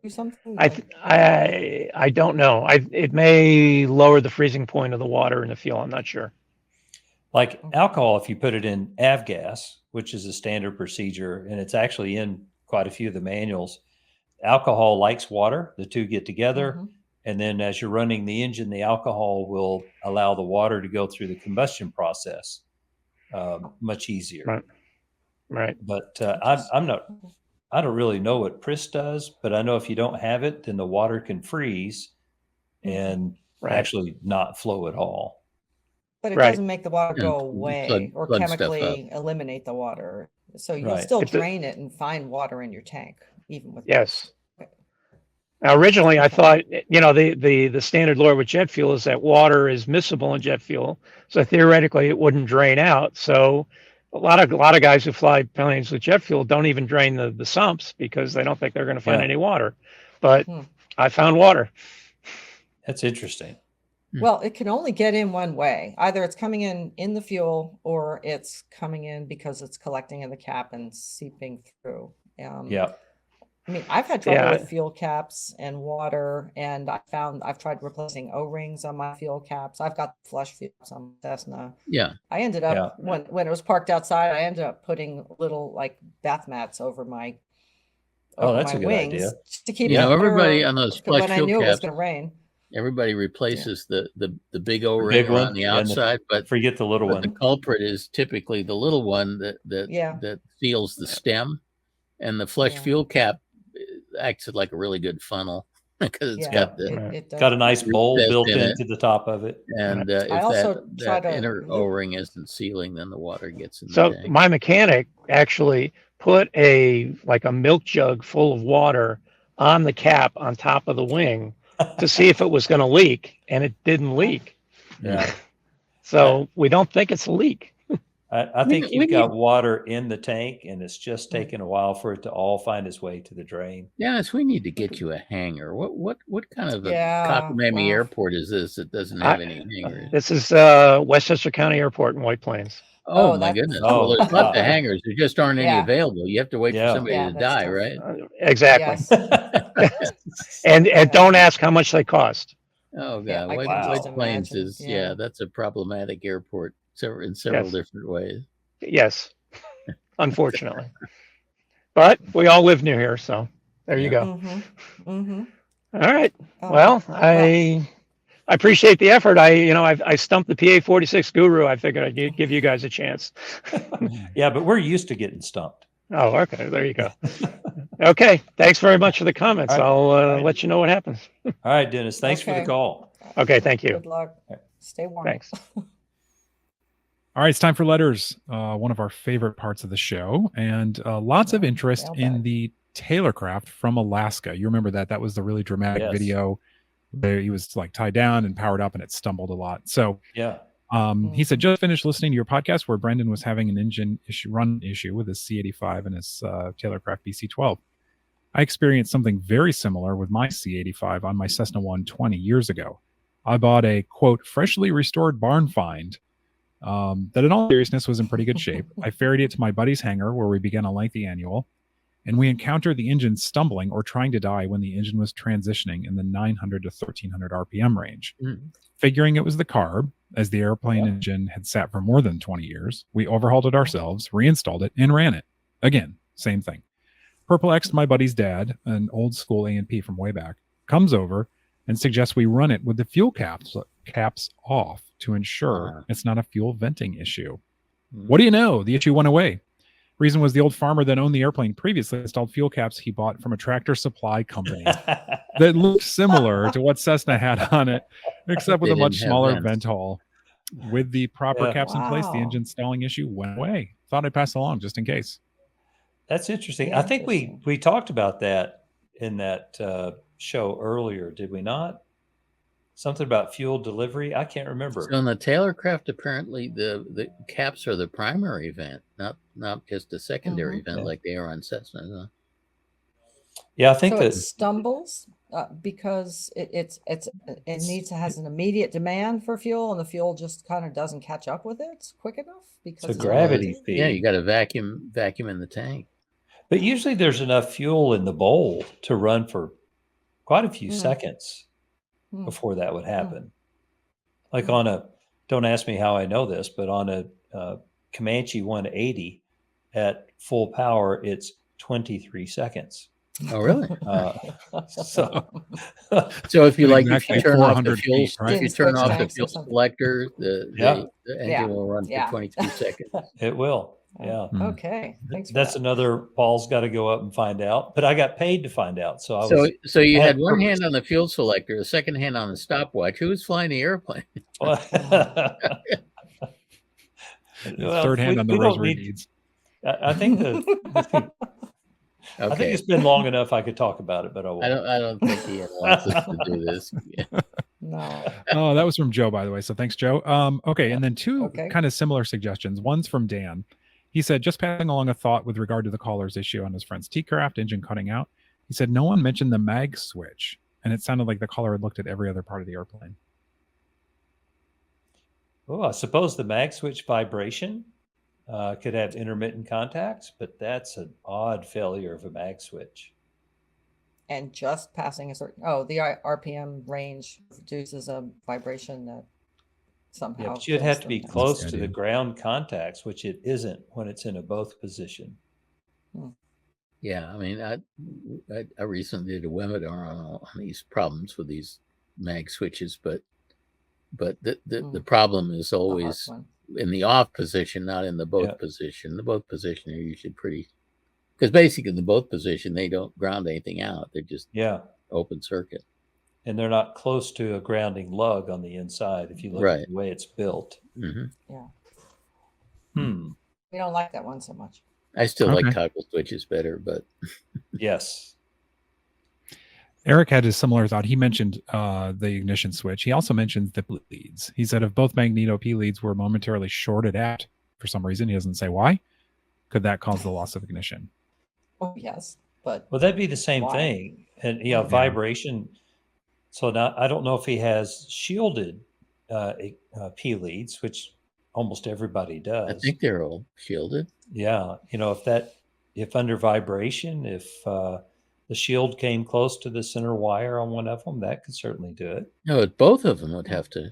do something? I don't know. It may lower the freezing point of the water in the fuel. I'm not sure. Like alcohol, if you put it in avgas, which is a standard procedure, and it's actually in quite a few of the manuals, alcohol likes water. The two get together, and then as you're running the engine, the alcohol will allow the water to go through the combustion process much easier. Right. But I don't really know what Prist does, but I know if you don't have it, then the water can freeze and actually not flow at all. But it doesn't make the water go away or chemically eliminate the water. So you'll still drain it and find water in your tank, even with Yes. Now, originally, I thought, the standard lore with jet fuel is that water is miscible in jet fuel, so theoretically it wouldn't drain out. So a lot of guys who fly planes with jet fuel don't even drain the sumps because they don't think they're going to find any water. But I found water. That's interesting. Well, it can only get in one way. Either it's coming in the fuel, or it's coming in because it's collecting in the cap and seeping through. I mean, I've had trouble with fuel caps and water, and I've tried replacing O-rings on my fuel caps. I've got flush fuel caps on my Cessna. Yeah. I ended up when it was parked outside, I ended up putting little like bath mats over my that's a good wings idea. to keep everybody on those flush when I fuel knew it was caps, going to rain. everybody replaces the big O-ring on the outside, but forget the little one. The culprit is typically the little one that seals the stem, and the flush fuel cap acts like a really good funnel because it's got a nice bowl built into the top of it. And if that inner O-ring isn't sealing, then the water gets in the tank. So my mechanic actually put a milk jug full of water on the cap on top of the wing to see if it was going to leak, and it didn't leak. Yeah. So we don't think it's a leak. I think we you've got need- water in the tank, and it's just taken a while for it to all find its way to the drain. Dennis, we need to get you a hangar. What kind of a Yeah, cockamamie well. airport is this that doesn't have any hangars? This is Westchester County Airport in White Plains. Oh, Oh, my that's- goodness. Oh, Well, there's lots of wow. hangars. There just aren't any Yeah. available. You have to wait Yeah. for somebody Yeah, to that's die, tough. right? Exactly. Yes. And Yeah. don't ask how much they cost. Oh Yeah, God, I White, can White just Plains imagine. is Yeah. that's a problematic airport in several Yes. different ways. Yes, unfortunately. But we all live near here, so there you Yeah. go. Mm-hmm. Mm-hmm. All right. Oh, Well, I appreciate the effort. I stumped the PA 46 guru. I figured I'd give you guys a chance. Yeah, but we're used to getting stumped. Oh, okay. There you go. Okay. Thanks very much for the comments. All right. I'll let you know what happens. All right, Dennis, thanks for the Okay. call. Okay. Thank you. Good luck. Stay warm. Thanks. All right, it's time for letters, one of our favorite parts of the show, and lots of interest in Mailbag. the Taylorcraft from Alaska. You remember that? That was the really dramatic Yes. video where he was like tied down and powered up and it stumbled a lot. So Yeah. he said, just finished listening to your podcast where Brendan was having an engine run issue with his C85 and his Taylorcraft BC12. I experienced something very similar with my C85 on my Cessna 120 years ago. I bought a, quote, freshly restored barn find that in all seriousness was in pretty good shape. I ferried it to my buddy's hangar where we began a lengthy annual, and we encountered the engine stumbling or trying to die when the engine was transitioning in the 900 to 1300 RPM range. Figuring it was the carb, as the airplane engine had sat for more than 20 years, we overhauled it ourselves, reinstalled it, and ran it. Again, same thing. Perplexed, my buddy's dad, an old school A&P from way back, comes over and suggests we run it with the fuel caps off to ensure it's not a fuel venting issue. What do you know? The issue went away. Reason was the old farmer that owned the airplane previously installed fuel caps he bought from a tractor supply company that looked similar to what Cessna had on it, except with They a much didn't have smaller vents. vent hole. With the proper Yeah. caps in place, the Wow. engine stalling issue went away. Thought I'd pass along just in case. That's interesting. I think we talked about that in that show earlier, did we not? Something about fuel delivery. I can't remember. So in the Taylorcraft, apparently the caps are the primary vent, not just a secondary vent Yeah. like they are on Cessna. Huh? Yeah, I think So that it stumbles because it has an immediate demand for fuel, and the fuel just kind of doesn't catch up with it quick enough because it's a it's gravity empty? feed. Yeah, you got a vacuum in the tank. But usually there's enough fuel in the bowl to run for quite a few seconds Hmm. before that would happen. Like on a, don't ask me how I know this, but on a Comanche 180 at full power, it's 23 seconds. Oh, really? So So if you Exactly turn off the 400 fuel, feet, right? if you Didn't turn switch off the tanks or fuel something. selector, the engine Yeah. will run Yeah. for 23 seconds. it will. Yeah. Okay, thanks for That's that. another Paul's got to go up and find out, but I got paid to find out. So I So was, so you I had had one purpose. hand on the fuel selector, the second hand on the stopwatch. Who was flying the airplane? well, Third hand on the we don't rosary need- beads. I think I think Okay. it's been long enough I could talk about it, but I won't. I don't think Ian wants us to do this. No. Oh, that was from Joe, by the way. So thanks, Joe. Okay, and then two Okay. kind of similar suggestions. One's from Dan. He said, just passing along a thought with regard to the caller's issue on his friend's T-Craft engine cutting out. He said, no one mentioned the mag switch, and it sounded like the caller had looked at every other part of the airplane. Oh, I suppose the mag switch vibration could have intermittent contacts, but that's an odd failure of a mag switch. And just passing a certain, the RPM range produces a vibration that somehow. Yeah, but you'd kills have to be them. close the to the idea. ground contacts, which it isn't when it's in a both position. Yeah, I mean, I recently did a webinar on these problems with these mag switches, but the problem is The hard always one. in the off position, not in the both Yeah. position. The both position are usually pretty, because basically in the both position they don't ground anything out; they're just Yeah. open circuit. And they're not close to a grounding lug on the inside if you look Right. at the way it's built. Hmm. We don't like that one so much. I still like Okay. toggle switches better, but Yes. Eric had a similar thought. He mentioned the ignition switch. He also mentioned the leads. He said if both magneto P leads were momentarily shorted out, for some reason. He doesn't say why. Could that cause the loss of ignition? Oh, yes, but Well, that'd be the same Why? thing. And, Yeah. vibration. So now I don't know if he has shielded P leads, which almost everybody does. I think they're all shielded. Yeah. If under vibration, if the shield came close to the center wire on one of them, that could certainly do it. No, both of them would have to.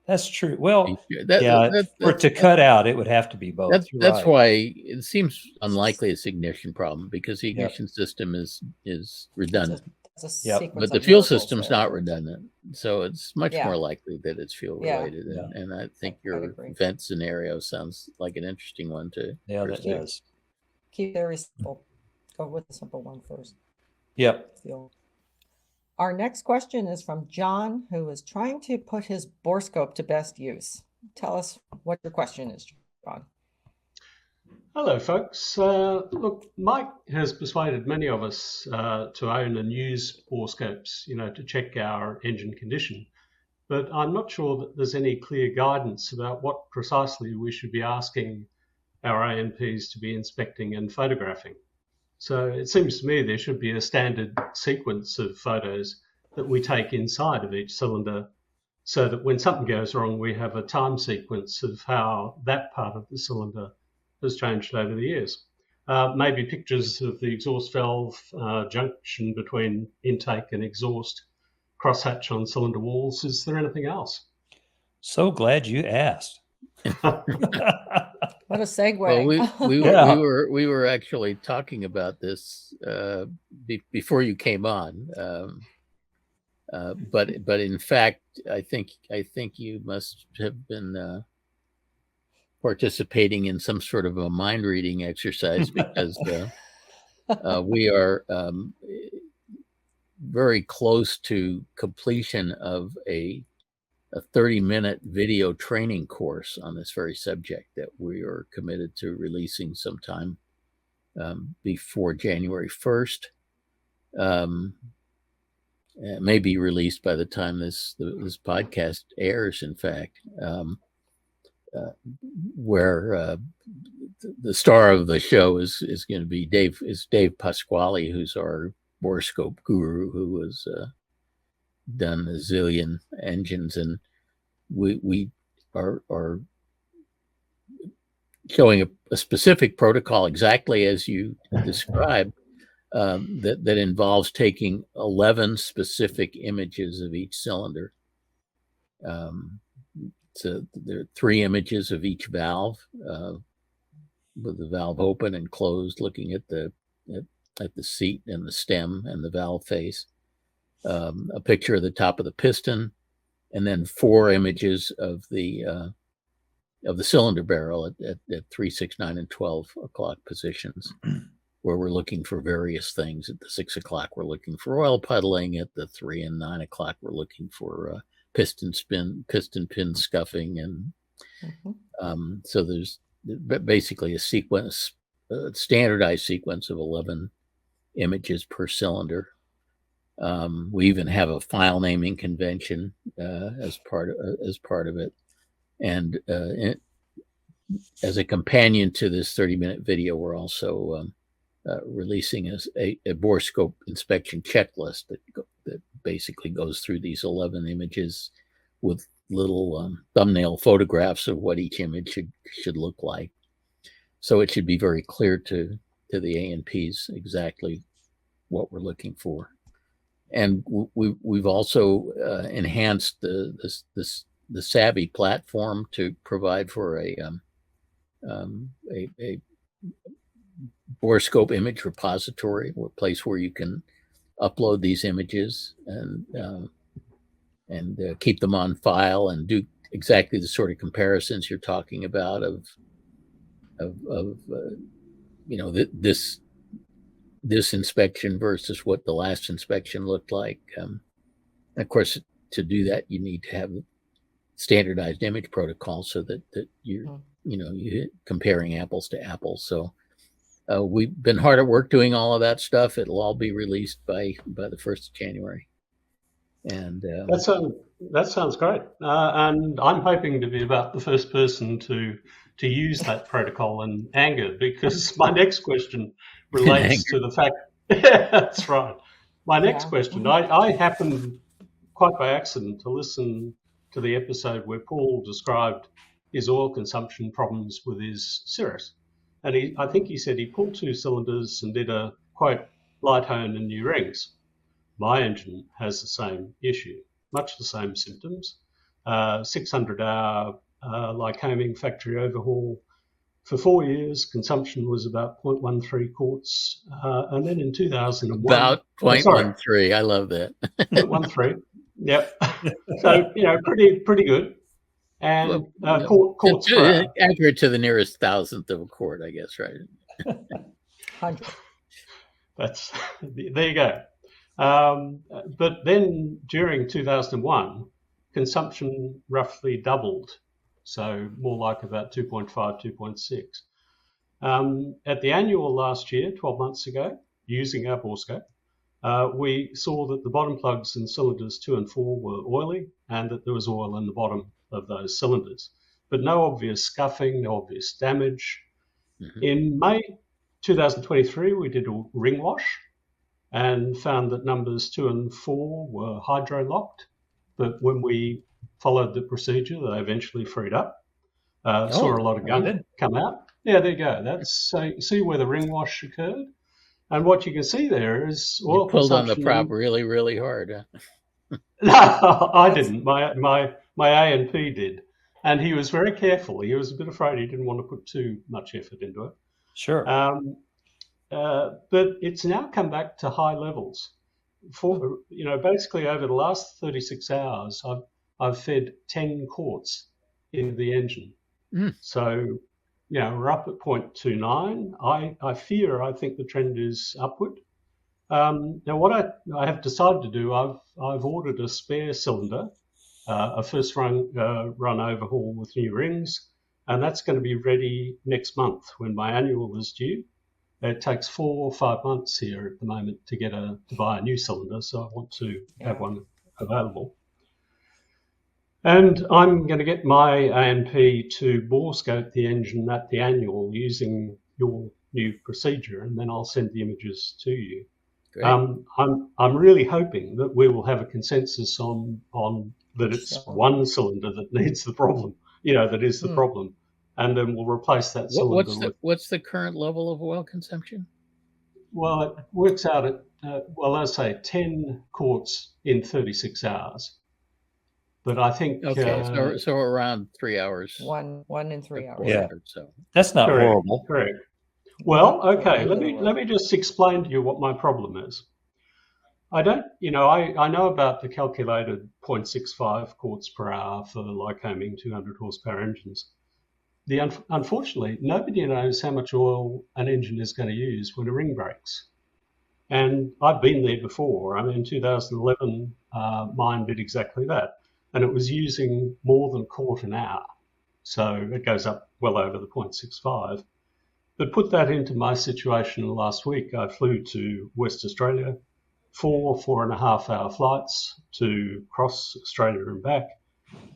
That's true. Well, That- for it to cut out, it would have to be both. You're That's right. why it seems unlikely it's ignition problem, because the ignition system is redundant. it's a Yep. sequence But the of fuel miracles system's there. not redundant, so it's much Yeah. more likely that it's fuel Yeah. related. Yeah. And I think I'd your agree. vent scenario sounds like an interesting one to Yeah, that pursue. does. Keep it very simple. Go with the simple one first. Yep. Fuel. Our next question is from John, who is trying to put his borescope to best use. Tell us what your question is, John. Hello, folks. Look, Mike has persuaded many of us to own and use borescopes, to check our engine condition. But I'm not sure that there's any clear guidance about what precisely we should be asking our A&Ps to be inspecting and photographing. So it seems to me there should be a standard sequence of photos that we take inside of each cylinder, so that when something goes wrong, we have a time sequence of how that part of the cylinder has changed over the years. Maybe pictures of the exhaust valve junction between intake and exhaust, crosshatch on cylinder walls. Is there anything else? So glad you asked. What a segue. Well, we were actually talking about this before you came on, but in fact, I think you must have been participating in some sort of a mind reading exercise, because we are very close to completion of a 30-minute video training course on this very subject that we are committed to releasing sometime before January 1st. It may be released by the time this podcast airs, in fact, where the star of the show is going to be Dave Pasquale, who's our borescope guru, who has done a zillion engines, and we are showing a specific protocol exactly as you described, that involves taking 11 specific images of each cylinder. So there are 3 images of each valve, with the valve open and closed, looking at the seat and the stem and the valve face. A picture of the top of the piston, and then 4 images of the cylinder barrel at 3, 6, 9, and 12 o'clock positions, where we're looking for various things. At the 6 o'clock, we're looking for oil puddling. At the 3 and 9 o'clock, we're looking for piston pin scuffing, and so there's basically a sequence, a standardized sequence of 11 images per cylinder. We even have a file naming convention as part of it, and as a companion to this 30-minute video, we're also releasing a borescope inspection checklist that basically goes through these 11 images with little thumbnail photographs of what each image should look like. So it should be very clear to the A&Ps exactly what we're looking for. And we've also enhanced the Savvy platform to provide for a borescope image repository, a place where you can upload these images and keep them on file and do exactly the sort of comparisons you're talking about of this inspection versus what the last inspection looked like. Of course, to do that, you need to have standardized image protocols so that you're comparing apples to apples. So we've been hard at work doing all of that stuff. It'll all be released by the 1st of January. And that sounds great. And I'm hoping to be about the first person to to use that protocol and angered, because my next question relates to the fact. Yeah, that's right. My next question, I happened quite by accident to listen to the episode where Paul described his oil consumption problems with his Cirrus. And I think he said he pulled 2 cylinders and did a, quote, light hone and new rings. My engine has the same issue, much the same symptoms. 600-hour Lycoming factory overhaul. For 4 years, consumption was about 0.13 quarts. And then in 2001... About 0.13. I love that. 0.13. Yep. So, pretty good. And quarts per hour. Accurate to the nearest thousandth of a quart, I guess, right? 100. There you go. But then during 2001, consumption roughly doubled. So more like about 2.5, 2.6. At the annual last year, 12 months ago, using our borescope, we saw that the bottom plugs in cylinders 2 and 4 were oily, and that there was oil in the bottom of those cylinders, but no obvious scuffing, no obvious damage. Mm-hmm. In May 2023, we did a ring wash and found that numbers 2 and 4 were hydro locked, but when we followed the procedure, they eventually freed up. Saw a lot of gunk come out. Yeah, there you go. That's see where the ring wash occurred. And what you can see there is oil pulled on the consumption. prop really, really hard. Huh? No, I didn't. My A&P did, and he was very careful. He was a bit afraid. He didn't want to put too much effort into it. Sure. But it's now come back to high levels. For basically over the last 36 hours, I've fed 10 quarts into the engine. Mm. So, we're up at 0.29. I think the trend is upward. Now, what I have decided to do, I've ordered a spare cylinder, a first run overhaul with new rings, and that's going to be ready next month when my annual is due. It takes 4 or 5 months here at the moment to buy a new cylinder, so I want to have one available. And I'm going to get my A&P to borescope the engine at the annual using your new procedure, and then I'll send the images to you. Great. I'm really hoping that we will have a consensus on that it's one cylinder that needs the problem, that is the problem, and then we'll replace that cylinder. What's the current level of oil consumption? Well, it works out at let's say 10 quarts in 36 hours. But I think so around 3 hours. One in 3 hours. Yeah, so that's not horrible. Correct. Well, okay. Let me just explain to you what my problem is. I know about the calculated 0.65 quarts per hour for Lycoming 200 horsepower engines. Unfortunately, nobody knows how much oil an engine is going to use when a ring breaks. And I've been there before. I mean, in 2011, mine did exactly that. And it was using more than a quart an hour. So it goes up well over the 0.65. But put that into my situation last week. I flew to West Australia, 4.5 hour flights to cross Australia and back.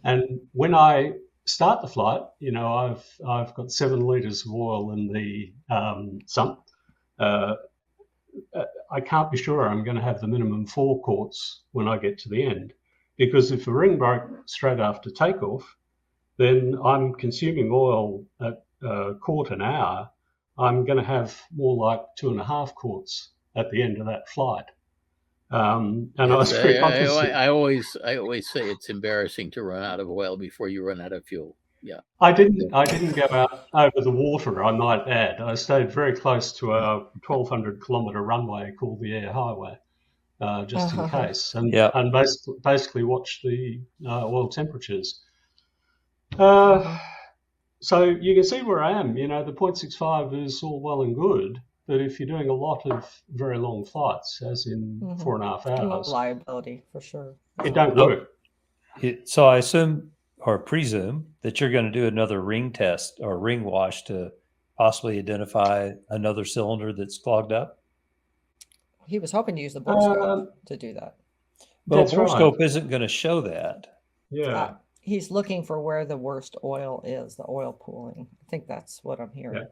And when I start the flight, I've got 7 litres of oil in the sump. I can't be sure I'm going to have the minimum 4 quarts when I get to the end. Because if a ring broke straight after takeoff, then I'm consuming oil at a quart an hour. I'm going to have more like 2.5 quarts at the end of that flight. And I was very conscious. I always say it's embarrassing to run out of oil before you run out of fuel. Yeah. I didn't go out over the water, I might add. I stayed very close to our 1,200 kilometre runway called the Air Highway. Just in case, and basically watch the oil temperatures. So you can see where I am. The 0.65 is all well and good, but if you're doing a lot of very long flights, as in 4.5 hours, liability for sure. It don't work. So I assume or presume that you're going to do another ring test or ring wash to possibly identify another cylinder that's clogged up. He was hoping to use the borescope to do that. But a borescope isn't going to show that. Yeah. he's looking for where the worst oil is, the oil pooling. I think that's what I'm hearing.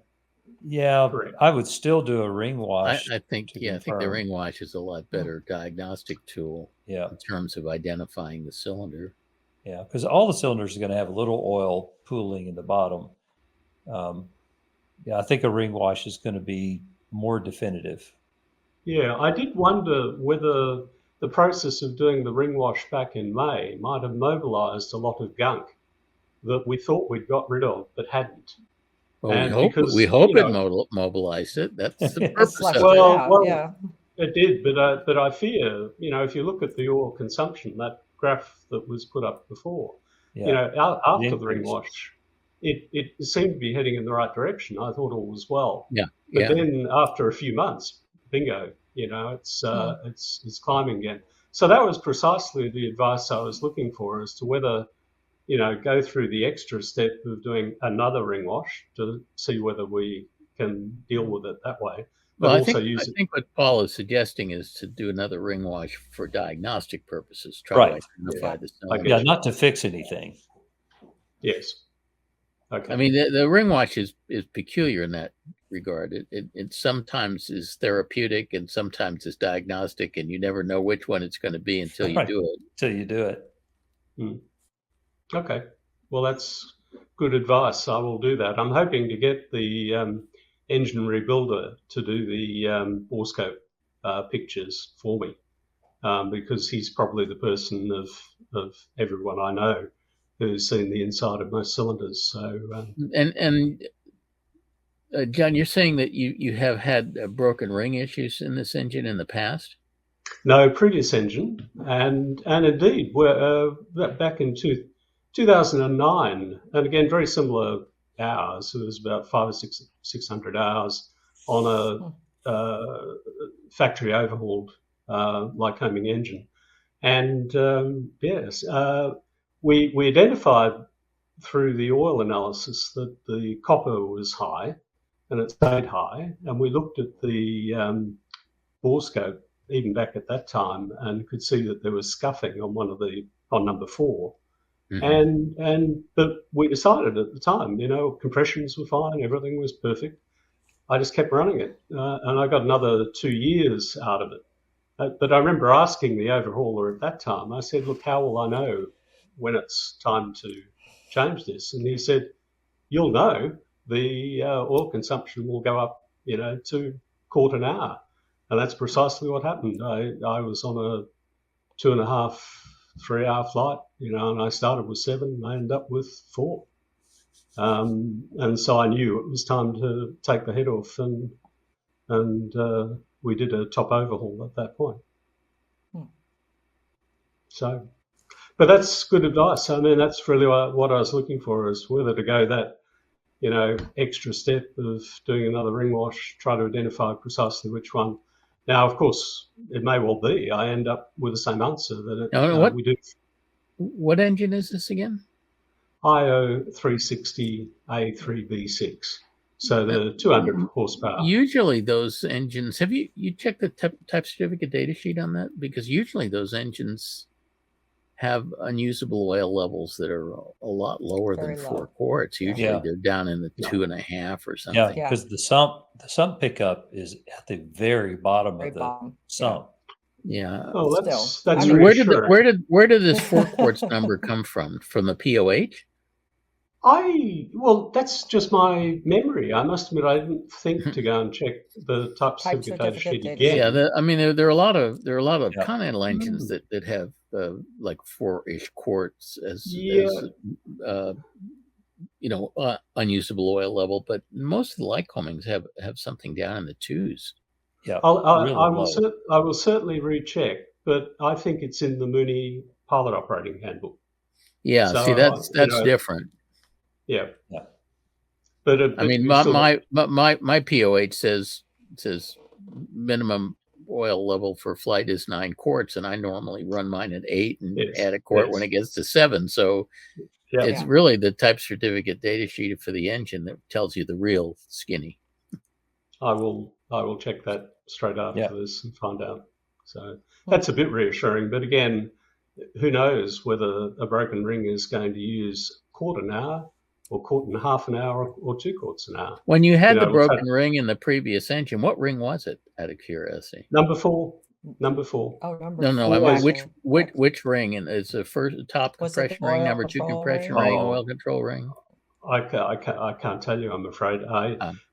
Yeah, Correct. I would still do a ring wash. I think, to yeah, I think the confirm. ring wash is a lot better diagnostic tool Yeah, in terms of identifying the cylinder. yeah, because all the cylinders are going to have a little oil pooling in the bottom. Yeah, I think a ring wash is going to be more definitive. Yeah, I did wonder whether the process of doing the ring wash back in May might have mobilized a lot of gunk that we thought we'd got rid of but hadn't. Well, And we because, hope it mobilized it. That's the It purpose flushed of it it. out, well, yeah. it did, but I fear, if you look at the oil consumption, that graph that was put up before, Yeah, after the ring increased. wash, it seemed to be heading in the right direction. I thought all was well. Yeah, But yeah. then after a few months, bingo, it's climbing again. So that was precisely the advice I was looking for as to whether, go through the extra step of doing another ring wash to see whether we can deal with it that way. But Well, also I think what Paul is suggesting is to do another ring wash for diagnostic purposes, try Right. to identify the I cylinder. get Yeah, you. not to fix anything. Yes. Okay. I mean, the ring wash is peculiar in that regard. It sometimes is therapeutic and sometimes is diagnostic, and you never know which one it's going to be until you Right. do it. Till you do it. Okay. Well, that's good advice. I will do that. I'm hoping to get the engine rebuilder to do the borescope pictures for me because he's probably the person of everyone I know who's seen the inside of most cylinders. So, And John, you're saying that you have had broken ring issues in this engine in the past? no, previous engine, and indeed, we're back in 2009, and again, very similar hours. It was about 500 or 600 hours on a factory overhauled Lycoming engine, and yes, we identified through the oil analysis that the copper was high, and it stayed high, and we looked at the borescope even back at that time and could see that there was scuffing on number 4. Mm-hmm. But we decided at the time, compressions were fine, everything was perfect. I just kept running it, and I got another 2 years out of it. But I remember asking the overhauler at that time, I said, look, how will I know when it's time to change this? And he said, you'll know. The oil consumption will go up, to quart an hour. And that's precisely what happened. I was on a 2.5, 3 hour flight, and I started with 7 and I ended up with 4. And so I knew it was time to take the head off, and we did a top overhaul at that point. So, but that's good advice. I mean, that's really what I was looking for, is whether to go that, extra step of doing another ring wash, try to identify precisely which one. Now, of course, it may well be I end up with the same answer that we do. What engine is this again? IO 360 A3B6. So the 200 horsepower. Usually those engines, have you checked the type certificate data sheet on that? Because usually those engines have unusable oil levels that are a lot lower Very than low. 4 quarts. Usually Yeah. they're down in the 2.5 or Yeah, something. because the sump pickup is at the very bottom Very of the bottom. sump. Yeah. Oh, that's Still, I mean, reassuring. Where did this 4 quarts number come from? From the POH? Well, that's just my memory. I must admit, I didn't think to go and check the type certificate data sheet data again. Yeah, I mean there are a lot of Yeah. continental engines that have like 4-ish quarts as unusable oil level, but most of the Lycomings have something down in the 2s. Yeah, I will certainly recheck, but I think it's in the Mooney pilot operating handbook. Yeah, So, see that's different. Yeah. Yeah. But I mean, my POH says minimum oil level for flight is 9 quarts, and I normally run mine at 8 and add a quart when it gets to 7. So it's really the type certificate data sheet for the engine that tells you the real skinny. I will check that straight after this and find out. So that's a bit reassuring. But again, who knows whether a broken ring is going to use quarter an hour or quarter and half an hour or 2/4 an hour. When you had You the know, broken ring in the previous engine, what ring was it, out of curiosity? Number four. Number four. Oh, number No, I four, mean, actually. which ring? And is the first top Was it the compression ring, oil number 2 control compression ring? ring, Oh. oil control ring? I can't tell you, I'm afraid.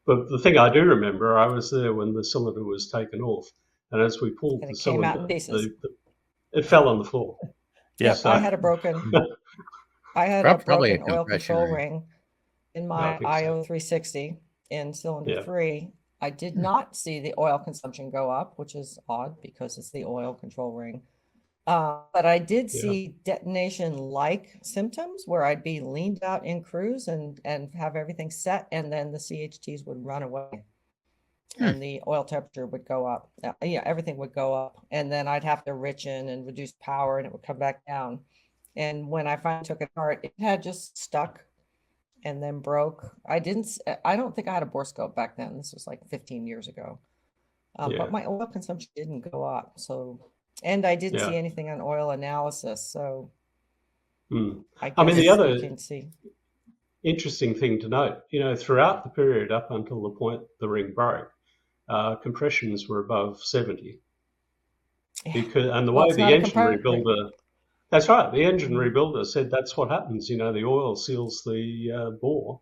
But the thing I do remember, I was there when the cylinder was taken off, and as we pulled And the it came out in cylinder, pieces. it fell on the floor. Yeah. Yep, I had a broken Probably a oil compression control ring. ring in I my think so. IO 360 in cylinder Yeah. 3. I did not see the oil consumption go up, which is odd because it's the oil control ring. But I did Yeah. see detonation-like symptoms where I'd be leaned out in cruise and have everything set, and then the CHTs would run away. And the oil temperature would go up. Yeah, everything would go up. And then I'd have to richen and reduce power, and it would come back down. And when I finally took it apart, it had just stuck and then broke. I don't think I had a borescope back then. This was like 15 years ago. Yeah. But my oil consumption didn't go up. So, and I didn't Yeah. see anything on oil analysis. So I I mean, the guess other you can see. interesting thing to note, you know, throughout the period up until the point the ring broke, compressions were above 70. And the Well, way it's the not a engine compression ring. rebuilder, that's right, the engine rebuilder said that's what happens. You know, the oil seals the bore,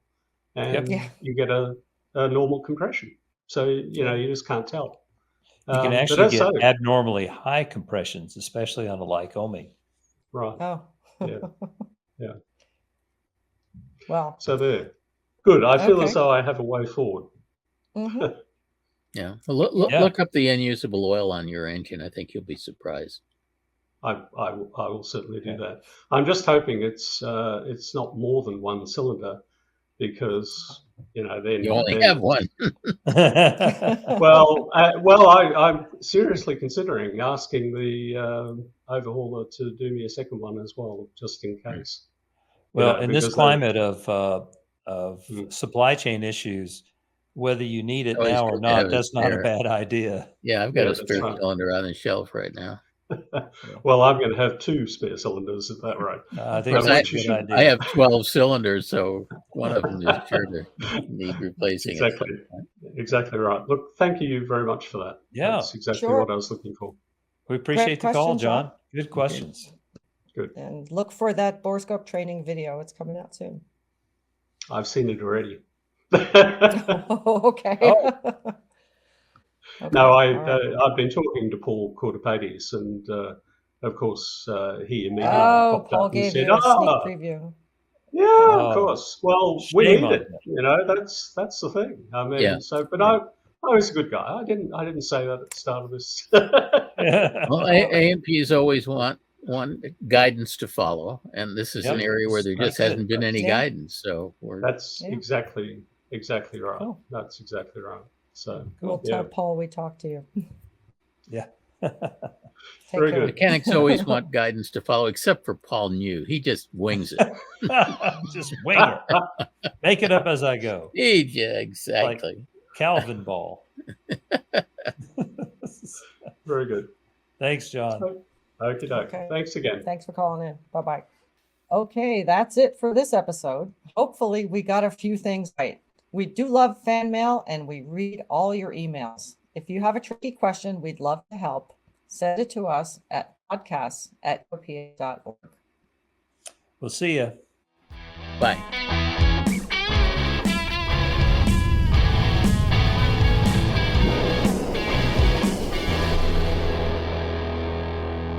and Yeah. you get a normal compression. So, you know, you just can't tell. You can But actually as get so- abnormally high compressions, especially on a Lycoming. Right. Oh. Yeah. Yeah. Well. So there. Good. I feel as Okay. though I have a way forward. Mhm. Yeah. Well, look up the unusable oil on your engine. I think you'll be surprised. I will certainly do that. I'm just hoping it's not more than one cylinder, because you know then You only have one. Well, I'm seriously considering asking the overhauler to do me a second one as well, just in case. Well, know, in this because climate of supply chain issues, whether you need it Always now or good to have not, a that's not a spare. bad idea. Yeah, I've got Yeah, a that's spare right. cylinder on the shelf right now. Well, I'm going to have 2 spare cylinders at that rate. I think Of course, that's a good idea. I have 12 cylinders, so one of them is sure to need replacing. Exactly right. Look, thank you very much for that. Yeah. That's exactly Sure. what I was looking for. We appreciate the Great call, question, John. John. Good questions. Good. And look for that borescope training video. It's coming out soon. I've seen it already. Okay. Oh. Okay, No, all right. I've been talking to Paul Cortopades, and of course he immediately Oh, popped Paul up and gave said, you a sneak "Ah, preview. yeah, Oh, of course. Well, we shame need on it. you. You know, that's the thing. I mean, Yeah. so, but I was a good guy. I didn't say that at the start of this. Well, A&Ps always want guidance to follow, and this is an Yep. area where there That's just hasn't been any Yeah. guidance. So we're That's Yeah. exactly right. Cool. That's exactly right. So We'll yeah. tell Paul we talked to you. Yeah. Take Very care. good. mechanics always want guidance to follow, except for Paul New. He just wings it. Just wing it. Make it up as I go. Yeah, exactly. Calvin ball. Very good. Thanks, John. Okie doke. Okay. Thanks again. Thanks for calling in. Bye-bye. Okay, that's it for this episode. Hopefully we got a few things right. We do love fan mail and we read all your emails. If you have a tricky question, we'd love to help. Send it to us at podcasts@aopa.org. We'll see you. Bye.